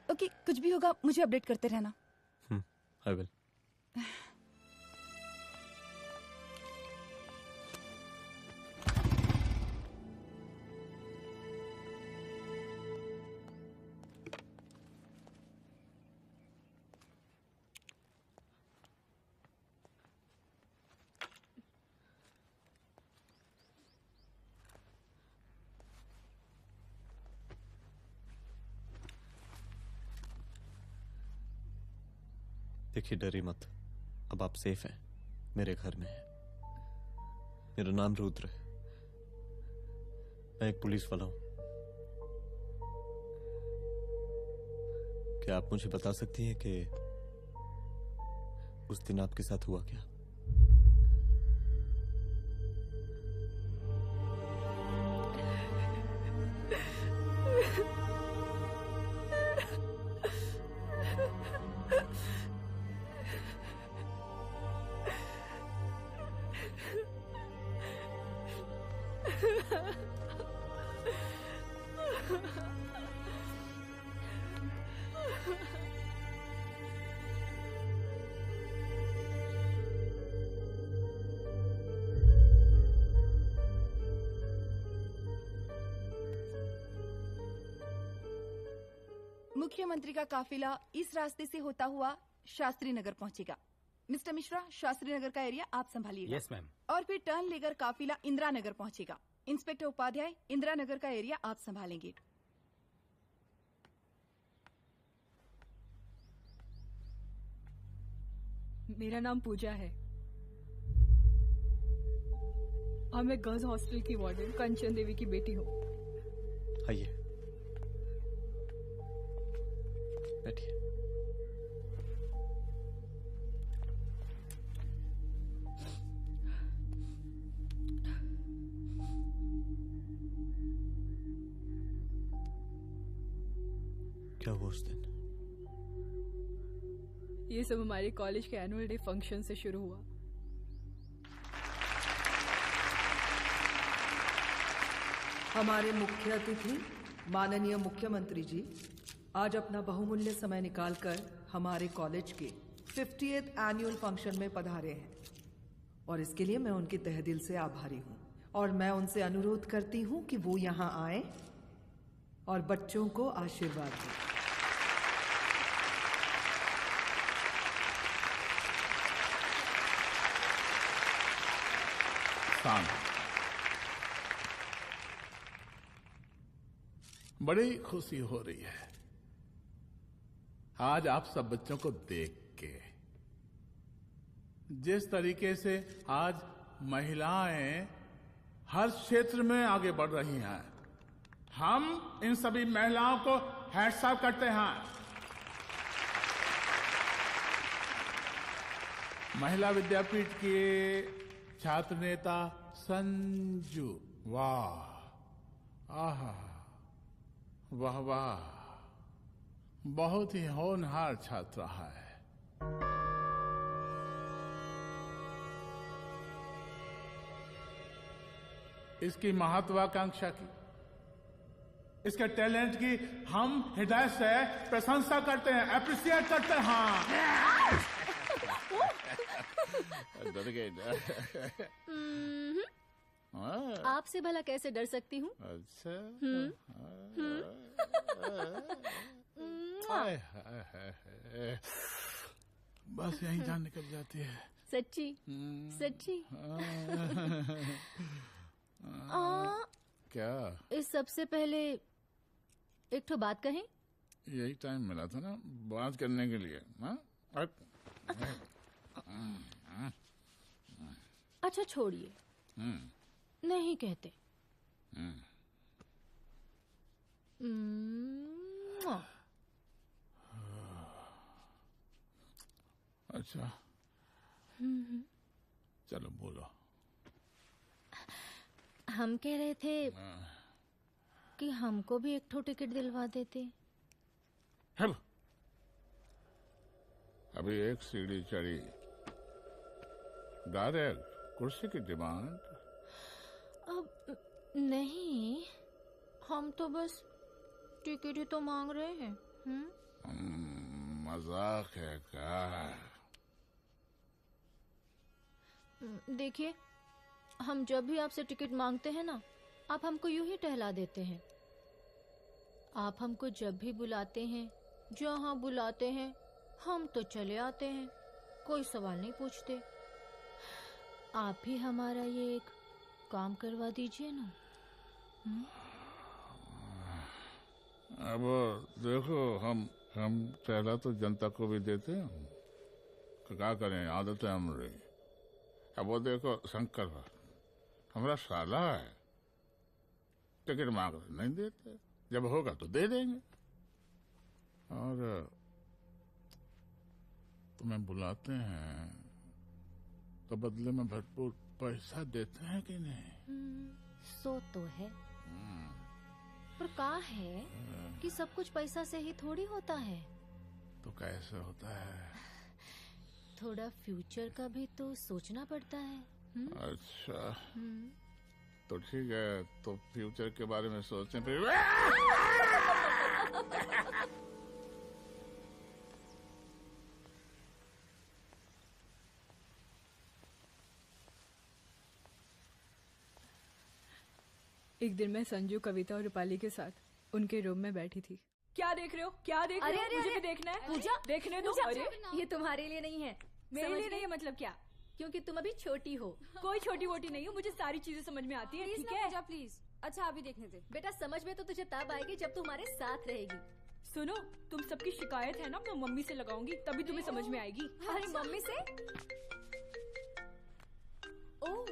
ओके, कुछ भी होगा मुझे अपडेट करते रहना।
I will. देखिए, डरी मत, अब आप सेफ हैं, मेरे घर में हैं। मेरा नाम रुद्र है, मैं एक पुलिस वाला हूं। क्या आप मुझे बता सकती हैं कि उस दिन आपके साथ हुआ क्या?
मुख्यमंत्री का काफिला इस रास्ते से होता हुआ शास्त्री नगर पहुंचेगा। मिस्टर मिश्रा, शास्त्री नगर का एरिया आप संभालिएगा।
Yes ma'am.
और फिर टर्न लेकर काफिला इंदिरा नगर पहुंचेगा। इंस्पेक्टर उपाध्याय, इंदिरा नगर का एरिया आप संभालेंगे।
मेरा नाम पूजा है और मैं गर्ल्स हॉस्टल की वार्डन कंचन देवी की बेटी हूँ।
आइए, बैठिए। क्या हुआ उस दिन?
ये सब हमारे कॉलेज के एनुअल डे फंक्शन से शुरू हुआ।
हमारे मुख्य अतिथि माननीय मुख्यमंत्री जी आज अपना बहुमूल्य समय निकालकर हमारे कॉलेज के 50th एनुअल फंक्शन में पधारे हैं और इसके लिए मैं उनके तहे दिल से आभारी हूँ और मैं उनसे अनुरोध करती हूँ कि वो यहाँ आए और बच्चों को आशीर्वाद दें।
बड़ी खुशी हो रही है आज आप सब बच्चों को देख के। जिस तरीके से आज महिलाएं हर क्षेत्र में आगे बढ़ रही हैं, हम इन सभी महिलाओं को हैट्स ऑफ करते हैं। महिला विद्यापीठ के छात्र नेता संजू, वाह, आहा, वाह वाह, बहुत ही होनहार छात्रा है। इसकी महत्वाकांक्षा की, इसके टैलेंट की हम हृदय से प्रशंसा करते हैं, अप्रिशिएट करते हैं। डर गए
आपसे भला कैसे डर सकती हूँ?
अच्छा। बस यही जान निकल जाती है।
सच्ची सच्ची।
क्या?
इस सबसे पहले एक ठो बात कहें?
यही टाइम मिला था ना बात करने के लिए।
अच्छा छोड़िए, नहीं कहते।
अच्छा चलो बोलो।
हम कह रहे थे कि हमको भी एक ठो टिकट दिलवा देते।
अभी एक सीढ़ी चढ़ी, डायरेक्ट कुर्सी की डिमांड।
अब नहीं, हम तो बस टिकट ही तो मांग रहे हैं।
मजाक है क्या?
देखिए, हम जब भी आपसे टिकट मांगते हैं ना, आप हमको यूं ही टहला देते हैं। आप हमको जब भी बुलाते हैं, जहां बुलाते हैं, हम तो चले आते हैं, कोई सवाल नहीं पूछते। आप भी हमारा ये एक काम करवा दीजिए ना।
अब देखो, हम पहला तो जनता को भी देते हैं, क्या करें, आदत है हमारी। अब वो देखो शंकर हमारा साला है, टिकट मांग रहे नहीं देते, जब होगा तो दे देंगे। और तुम्हें बुलाते हैं तो बदले में भरपूर पैसा देते हैं कि नहीं?
सो तो है, पर का है कि सब कुछ पैसा से ही थोड़ी होता है।
तो कैसे होता है?
थोड़ा फ्यूचर का भी तो सोचना पड़ता है।
अच्छा तो ठीक है, तो फ्यूचर के बारे में सोचें फिर।
एक दिन मैं संजू, कविता और रूपाली के साथ उनके रूम में बैठी थी। क्या देख रहे हो? क्या देख रहे हो? मुझे भी देखना है।
पूजा,
देखने दो। अरे
ये तुम्हारे लिए नहीं है।
मेरे
समझ
लिए नहीं
गई?
है मतलब क्या?
क्योंकि तुम अभी छोटी हो।
कोई छोटी वोटी नहीं हो, मुझे सारी चीजें समझ में आती है। ठीक है
पूजा प्लीज। अच्छा अभी देखने दे। बेटा समझ में तो तुझे तब आएगी जब तू हमारे साथ रहेगी।
सुनो, तुम सबकी शिकायत है ना, मैं मम्मी से लगाऊंगी, तभी तुम्हें समझ में आएगी।
अरे मम्मी से? ओह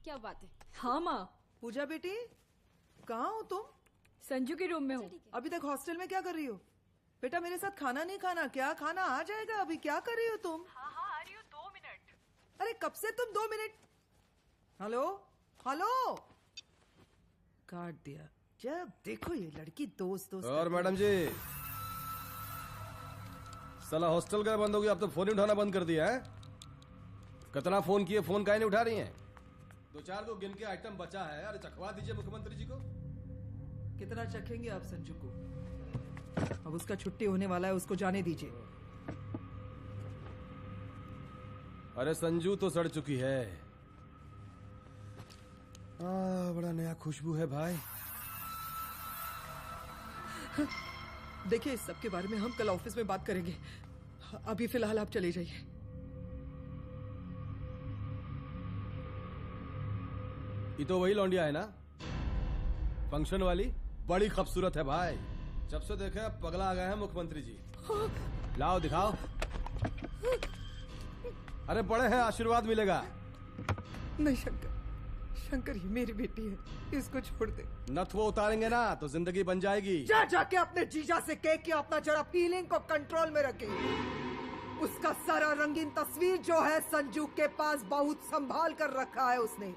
क्या बात है। हाँ माँ।
पूजा बेटी, कहाँ हो तुम?
संजू के रूम में हूँ।
अभी तक हॉस्टल में क्या कर रही हो? बेटा मेरे साथ खाना नहीं खाना क्या? खाना आ जाएगा, अभी क्या कर रही हो तुम?
हाँ हाँ आ रही हूँ, 2 मिनट।
अरे कब से तुम 2 मिनट? हेलो हेलो, काट दिया। जब देखो ये लड़की दोस्त
और मैडम जी, साला हॉस्टल का बंद हो गया, अब तो फोन ही उठाना बंद कर दिया है। कितना फोन किए, फोन काहे नहीं उठा रही हैं? 2-4 को गिन के आइटम बचा है, अरे चखवा दीजिए मुख्यमंत्री जी को।
कितना चखेंगे आप संजू को? अब उसका छुट्टी होने वाला है, उसको जाने दीजिए।
अरे संजू तो सड़ चुकी है। बड़ा नया खुशबू है भाई।
देखिए इस सब के बारे में हम कल ऑफिस में बात करेंगे, अभी फिलहाल आप चले जाइए।
ये तो वही लौंडिया है ना, फंक्शन वाली? बड़ी खूबसूरत है भाई, जब से देखे पगला आ गए हैं मुख्यमंत्री जी। लाओ दिखाओ। अरे बड़े हैं, आशीर्वाद मिलेगा।
नहीं शंकर, शंकर ये मेरी बेटी है, इसको छोड़ दे।
नथ वो उतारेंगे ना तो जिंदगी बन जाएगी।
जाके अपने जीजा से कह के अपना जरा फीलिंग को कंट्रोल में रखे। उसका सारा रंगीन तस्वीर जो है संजू के पास बहुत संभाल कर रखा है उसने।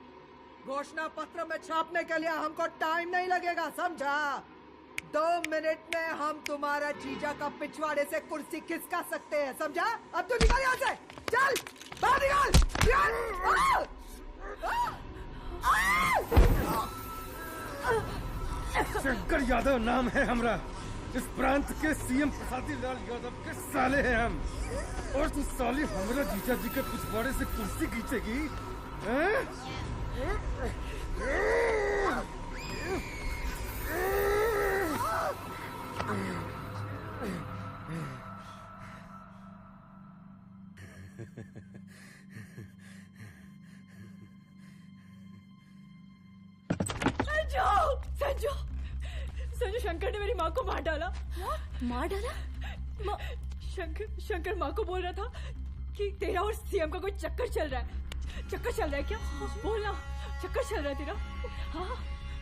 घोषणा पत्र में छापने के लिए हमको टाइम नहीं लगेगा, समझा? 2 मिनट में हम तुम्हारा जीजा का पिछवाड़े से कुर्सी खिसका सकते हैं, समझा? अब तो निकल यहाँ से, चल बाहर निकल।
शंकर यादव नाम है हमरा, इस प्रांत के सीएम प्रसादी लाल यादव के साले हैं हम। और तू साली हमरा जीजा जी के पिछवाड़े से कुर्सी खींचेगी?
संजू, संजू शंकर ने मेरी माँ को मार डाला।
मार डाला?
शंकर माँ को बोल रहा था कि तेरा और सीएम का कोई चक्कर चल रहा है। चक्कर चल रहा है क्या? बोलना, चक्कर चल रहा है तेरा? हाँ,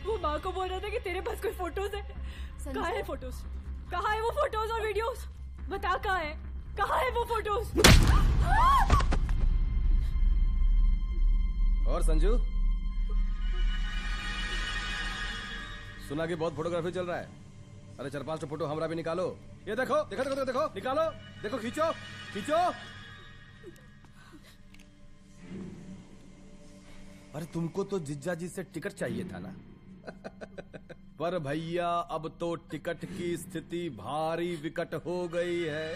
वो माँ को बोल रहा था कि तेरे पास कोई फोटोज है। कहाँ है फोटोज? कहाँ है वो फोटोज और वीडियोस? बता कहाँ है? कहाँ है वो फोटोज?
और संजू, सुना कि बहुत फोटोग्राफी चल रहा है। अरे 4-5 फोटो हमरा भी निकालो। ये देखो देखो देखो देखो, निकालो, देखो, खींचो खींचो। अरे तुमको तो जिज्जा जी से टिकट चाहिए था ना? पर भैया अब तो टिकट की स्थिति भारी विकट हो गई है।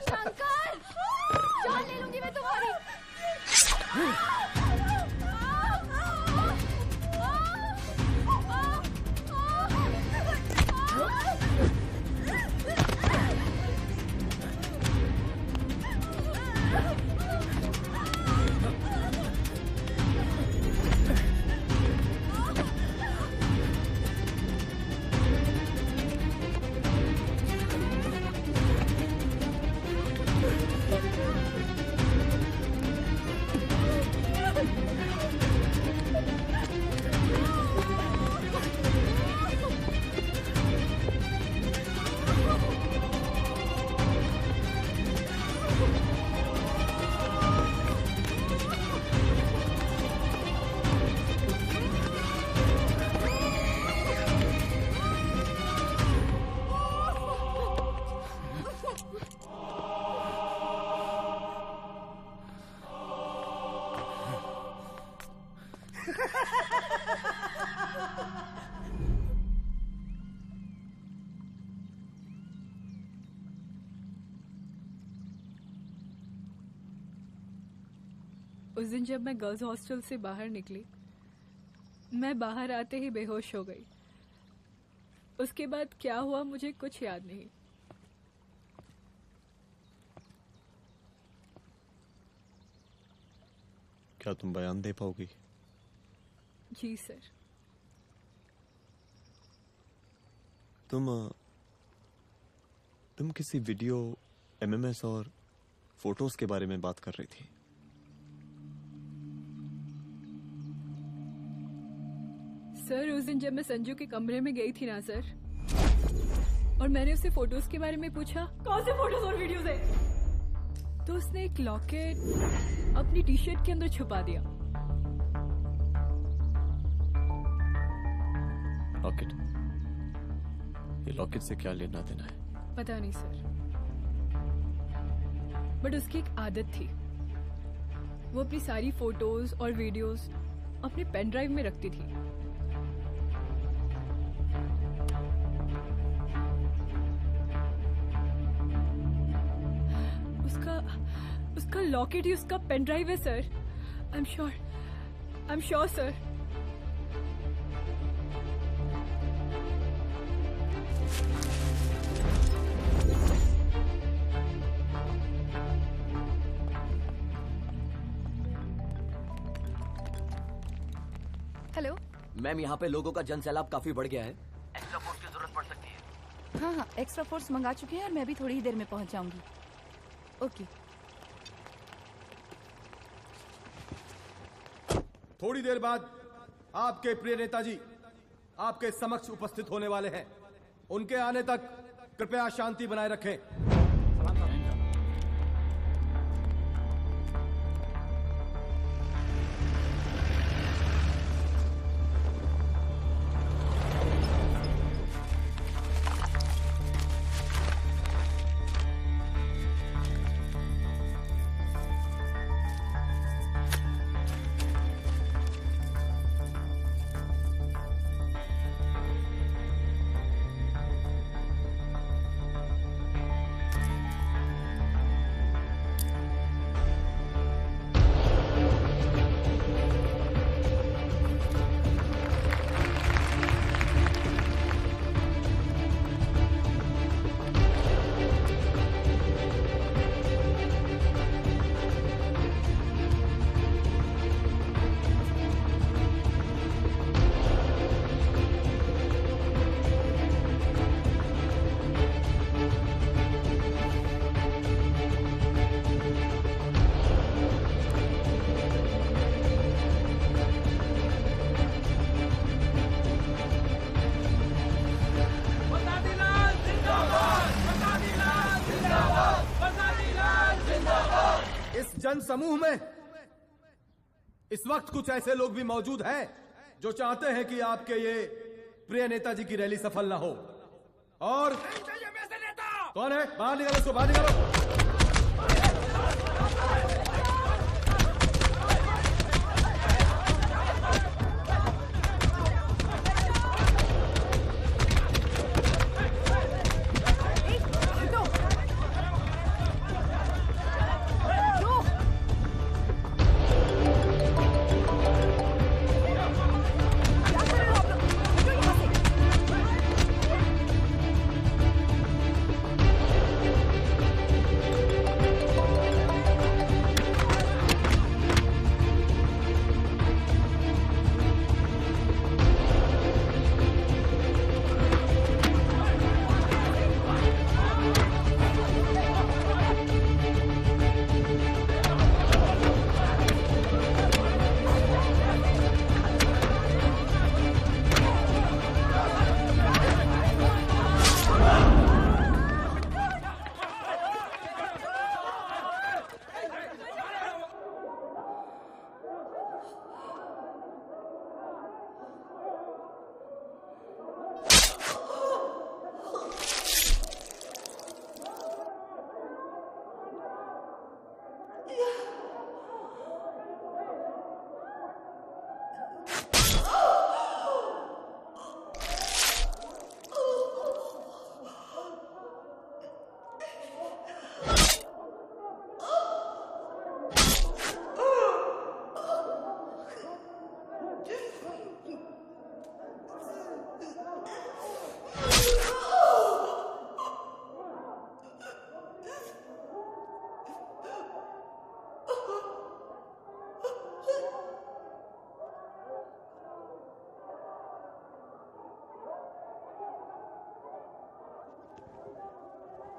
शंकर, जान ले लूंगी मैं तुम्हारी।
उस दिन जब मैं गर्ल्स हॉस्टल से बाहर निकली, मैं बाहर आते ही बेहोश हो गई। उसके बाद क्या हुआ मुझे कुछ याद नहीं।
क्या तुम बयान दे पाओगी?
जी सर।
तुम किसी वीडियो, एमएमएस और फोटोज के बारे में बात कर रही थी।
सर उस दिन जब मैं संजू के कमरे में गई थी ना सर, और मैंने उससे फोटोज के बारे में पूछा, कौन से फोटोज और वीडियोज है, तो उसने एक लॉकेट अपनी टी शर्ट के अंदर छुपा दिया।
लॉकेट? ये लॉकेट से क्या लेना देना है?
पता नहीं सर, बट उसकी एक आदत थी, वो अपनी सारी फोटोज और वीडियोस अपने पेन ड्राइव में रखती थी। उसका लॉकेट ही उसका पेन ड्राइव है sir. I am sure sir.
Hello
ma'am, यहाँ पे लोगों का जनसैलाब काफी बढ़ गया है। एक्स्ट्रा फोर्स की जरूरत पड़ सकती है।
हाँ हाँ, एक्स्ट्रा फोर्स मंगा चुके हैं और मैं भी थोड़ी ही देर में पहुंच जाऊंगी। ओके।
थोड़ी देर बाद आपके प्रिय नेताजी आपके समक्ष उपस्थित होने वाले हैं। उनके आने तक कृपया शांति बनाए रखें। जन समूह में इस वक्त कुछ ऐसे लोग भी मौजूद हैं जो चाहते हैं कि आपके ये प्रिय नेताजी की रैली सफल ना हो। और कौन है? बाहर निकालो उसको, बाहर निकालो।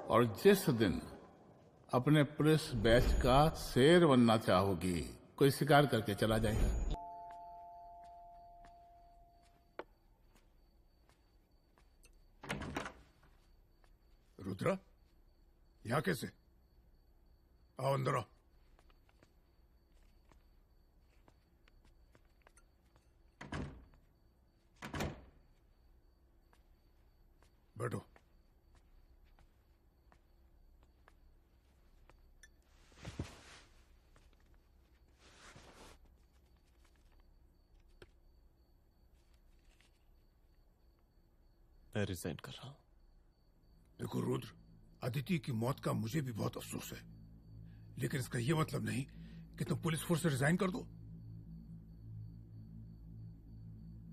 और जिस दिन अपने पुलिस बैच का शेर बनना चाहोगी, कोई शिकार करके चला जाएगा।
रुद्रा, यहाँ कैसे? आओ अंदर आओ। बैठो।
मैं रिजाइन कर रहा हूं।
देखो रुद्र, अदिति की मौत का मुझे भी बहुत अफसोस है, लेकिन इसका यह मतलब नहीं कि तुम पुलिस फोर्स से रिजाइन कर दो।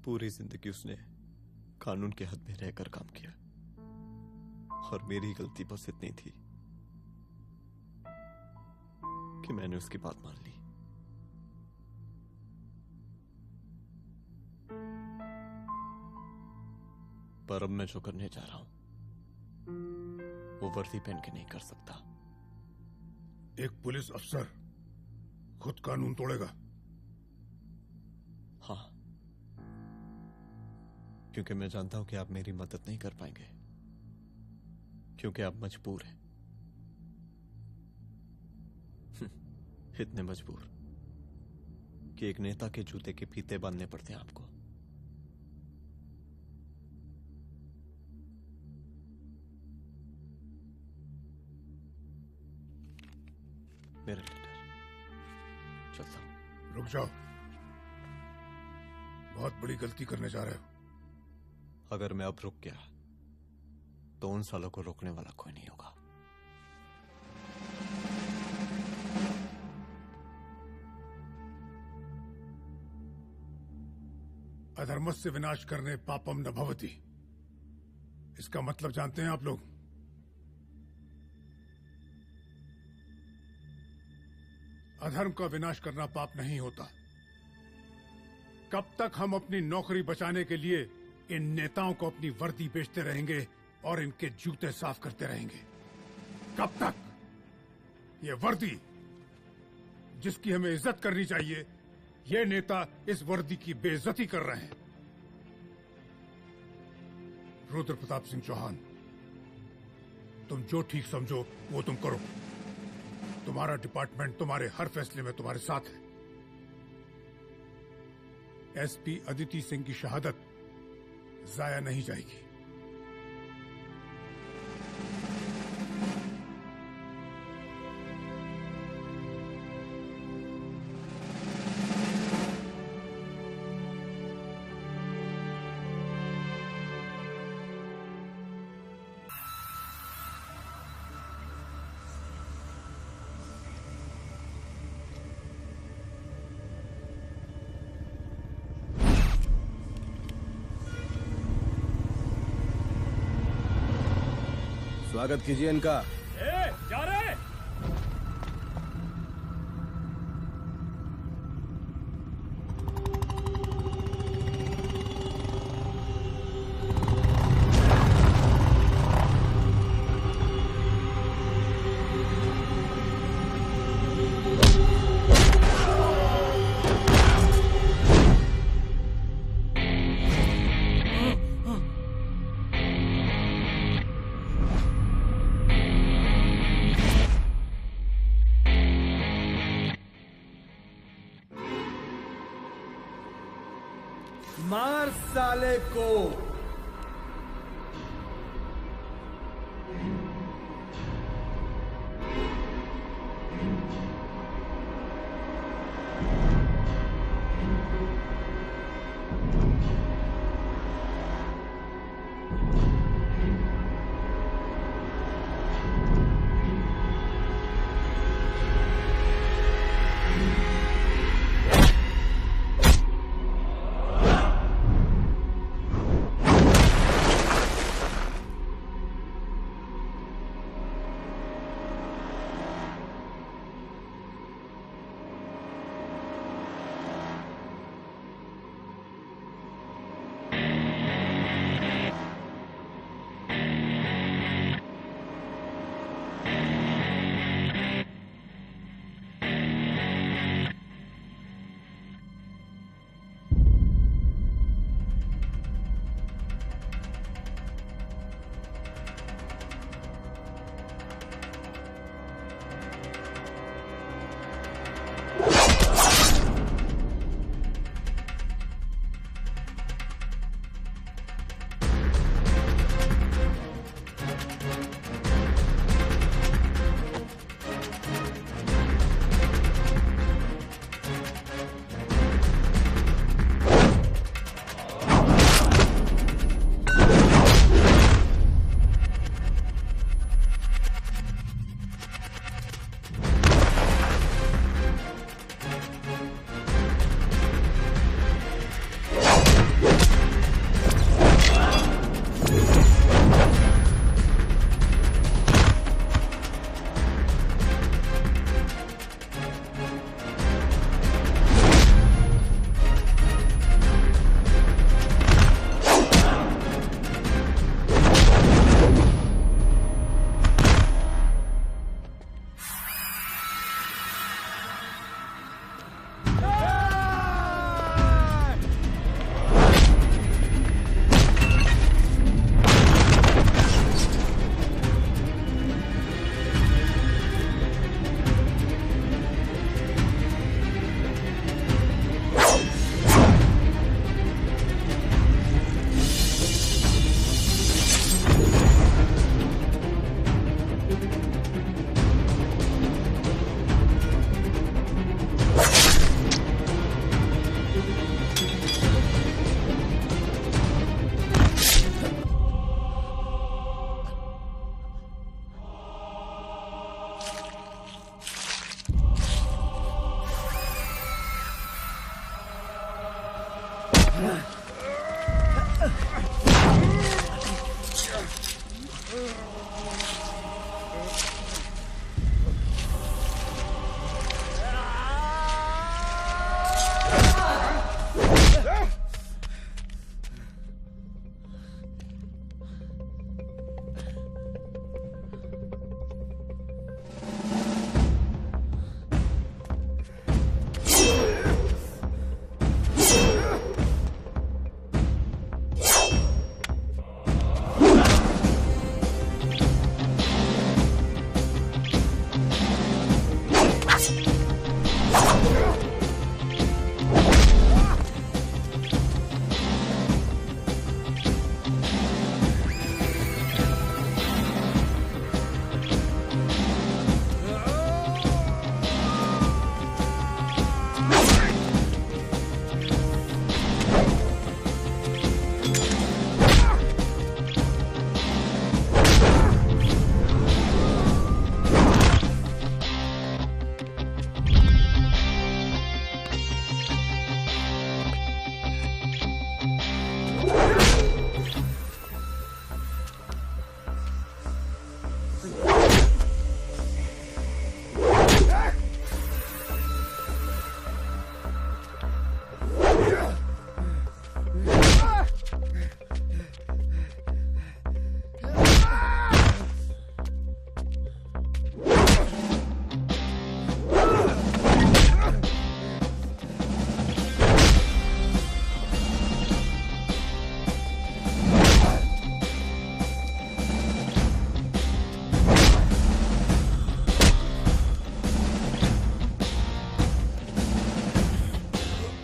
पूरी जिंदगी उसने कानून के हद में रहकर काम किया और मेरी गलती बस इतनी थी कि मैंने उसकी बात मान ली। पर अब मैं जो करने जा रहा हूं वो वर्दी पहन के नहीं कर सकता।
एक पुलिस अफसर खुद कानून तोड़ेगा?
हाँ, क्योंकि मैं जानता हूं कि आप मेरी मदद नहीं कर पाएंगे, क्योंकि आप मजबूर हैं। इतने मजबूर कि एक नेता के जूते के फीते बांधने पड़ते हैं आपको। मेरा लीडर, चलता हूं।
रुक जाओ, बहुत बड़ी गलती करने जा रहे हो।
अगर मैं अब रुक गया तो उन सालों को रोकने वाला कोई नहीं होगा।
अधर्मस्य विनाश करने पापम न भवति, इसका मतलब जानते हैं आप लोग? अधर्म का विनाश करना पाप नहीं होता। कब तक हम अपनी नौकरी बचाने के लिए इन नेताओं को अपनी वर्दी बेचते रहेंगे और इनके जूते साफ करते रहेंगे? कब तक? ये वर्दी जिसकी हमें इज्जत करनी चाहिए, ये नेता इस वर्दी की बेइज्जती कर रहे हैं। रुद्र प्रताप सिंह चौहान, तुम जो ठीक समझो वो तुम करो। तुम्हारा डिपार्टमेंट तुम्हारे हर फैसले में तुम्हारे साथ है। एसपी अदिति सिंह की शहादत जाया नहीं जाएगी।
स्वागत कीजिए इनका।
जा रहे।
मार साले को।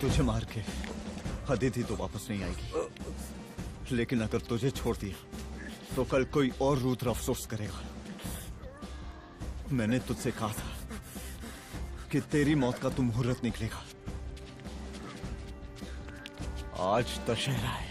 तुझे मार के अदिति तो वापस नहीं आएगी, लेकिन अगर तुझे छोड़ दिया तो कल कोई और रुद्र अफसोस करेगा। मैंने तुझसे कहा था कि तेरी मौत का तो मुहूर्त निकलेगा। आज दशहरा है।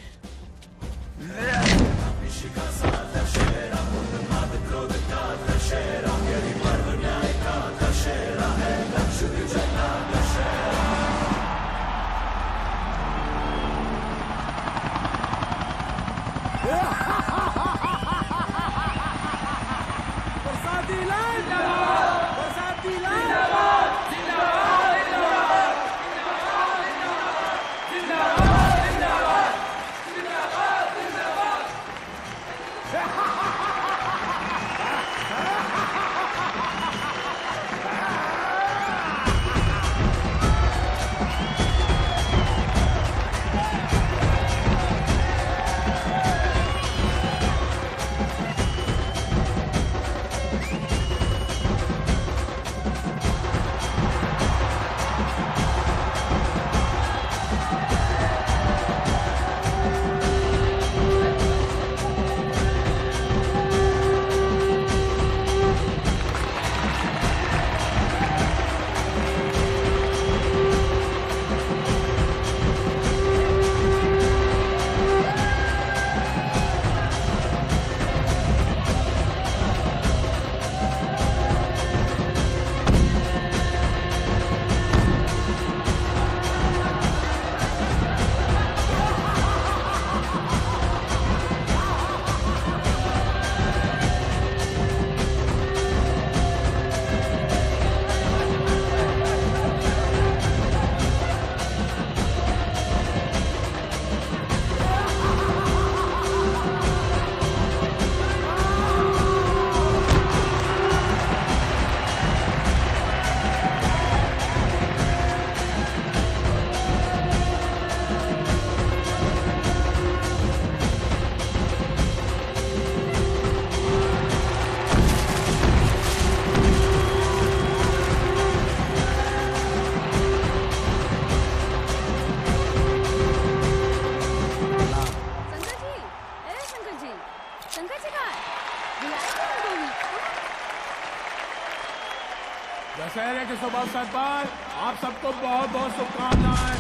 दशहरे के शुभ अवसर पर आप सबको बहुत बहुत शुभकामनाएं।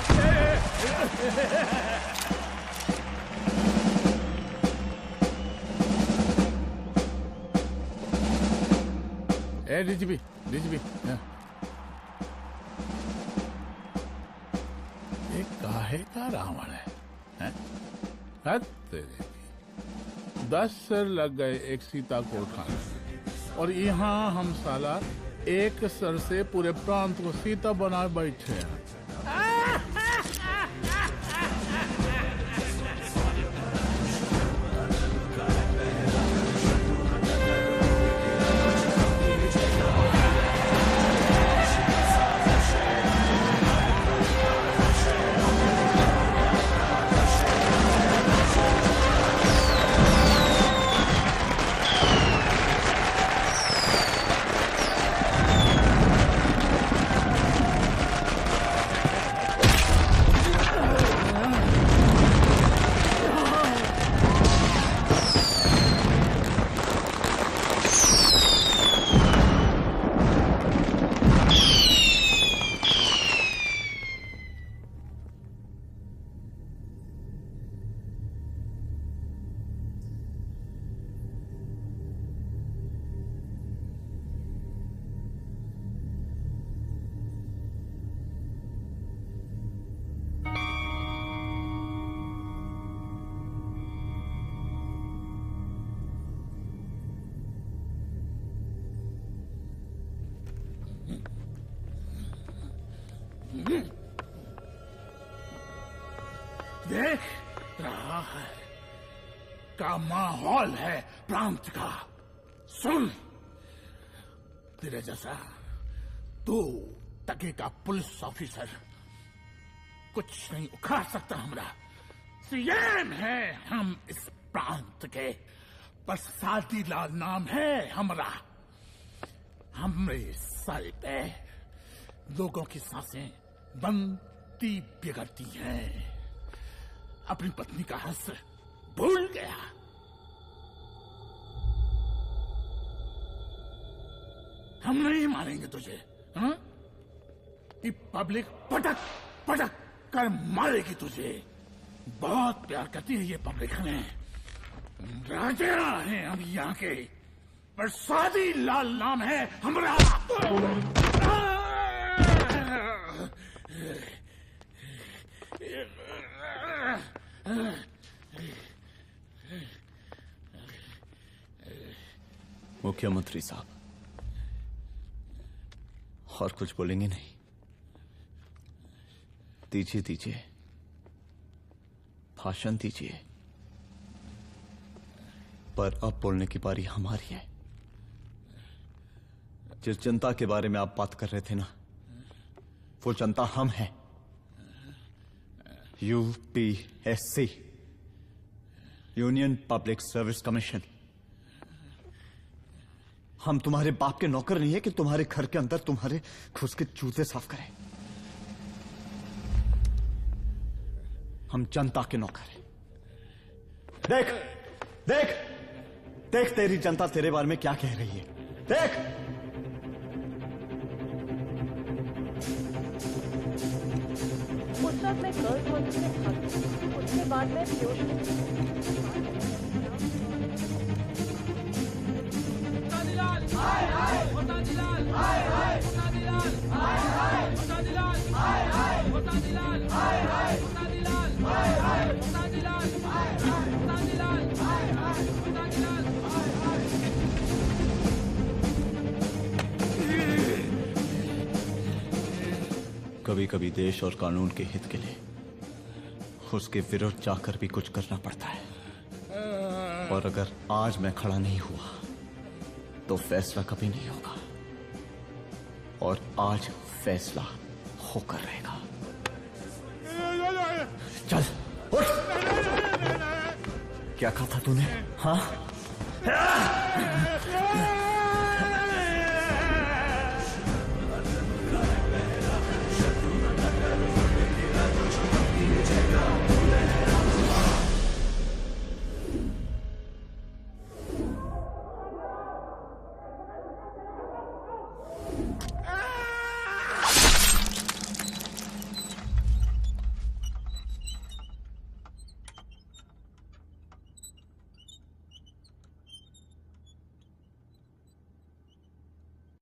डीजीपी एक काहे का रावण है। हैं? हद तेरे की। 10 सर लग गए एक सीता को उठाने, और यहाँ हम साला एक सर से पूरे प्रांत को सीता बना बैठे हैं। देख रहा है का माहौल है प्रांत का। सुन, तेरे जैसा तू टके का पुलिस ऑफिसर कुछ नहीं उखाड़ सकता। हमरा सीएम है हम इस प्रांत के, प्रसादी लाल नाम है हमरा। हमरे सर पे लोगों की सांसें बनती बिगड़ती हैं। अपनी पत्नी का हंस भूल गया। हम नहीं मारेंगे तुझे, हाँ? ये पब्लिक पटक पटक कर मारेगी तुझे। बहुत प्यार करती है ये पब्लिक हमें। राजा हैं हम यहाँ के, प्रसादी लाल नाम है हमारा।
मुख्यमंत्री साहब, और कुछ बोलेंगे नहीं? दीजिए दीजिए, भाषण दीजिए। पर अब बोलने की बारी हमारी है। जिस जनता के बारे में आप बात कर रहे थे ना, वो जनता हम हैं। UPSC, union public service commission. हम तुम्हारे बाप के नौकर नहीं है कि तुम्हारे घर के अंदर तुम्हारे घुस के जूते साफ करें। हम जनता के नौकर हैं। देख देख देख, तेरी जनता तेरे बारे में क्या कह रही है। देख,
उस वक्त मैं गर्ल्स हॉस्टल में भागी, उसके बाद मैं
कभी कभी देश और कानून के हित के लिए उसके विरुद्ध जाकर भी कुछ करना पड़ता है। और अगर आज मैं खड़ा नहीं हुआ तो फैसला कभी नहीं होगा, और आज फैसला होकर रहेगा। चल उठ। क्या कहा था तूने? हाँ,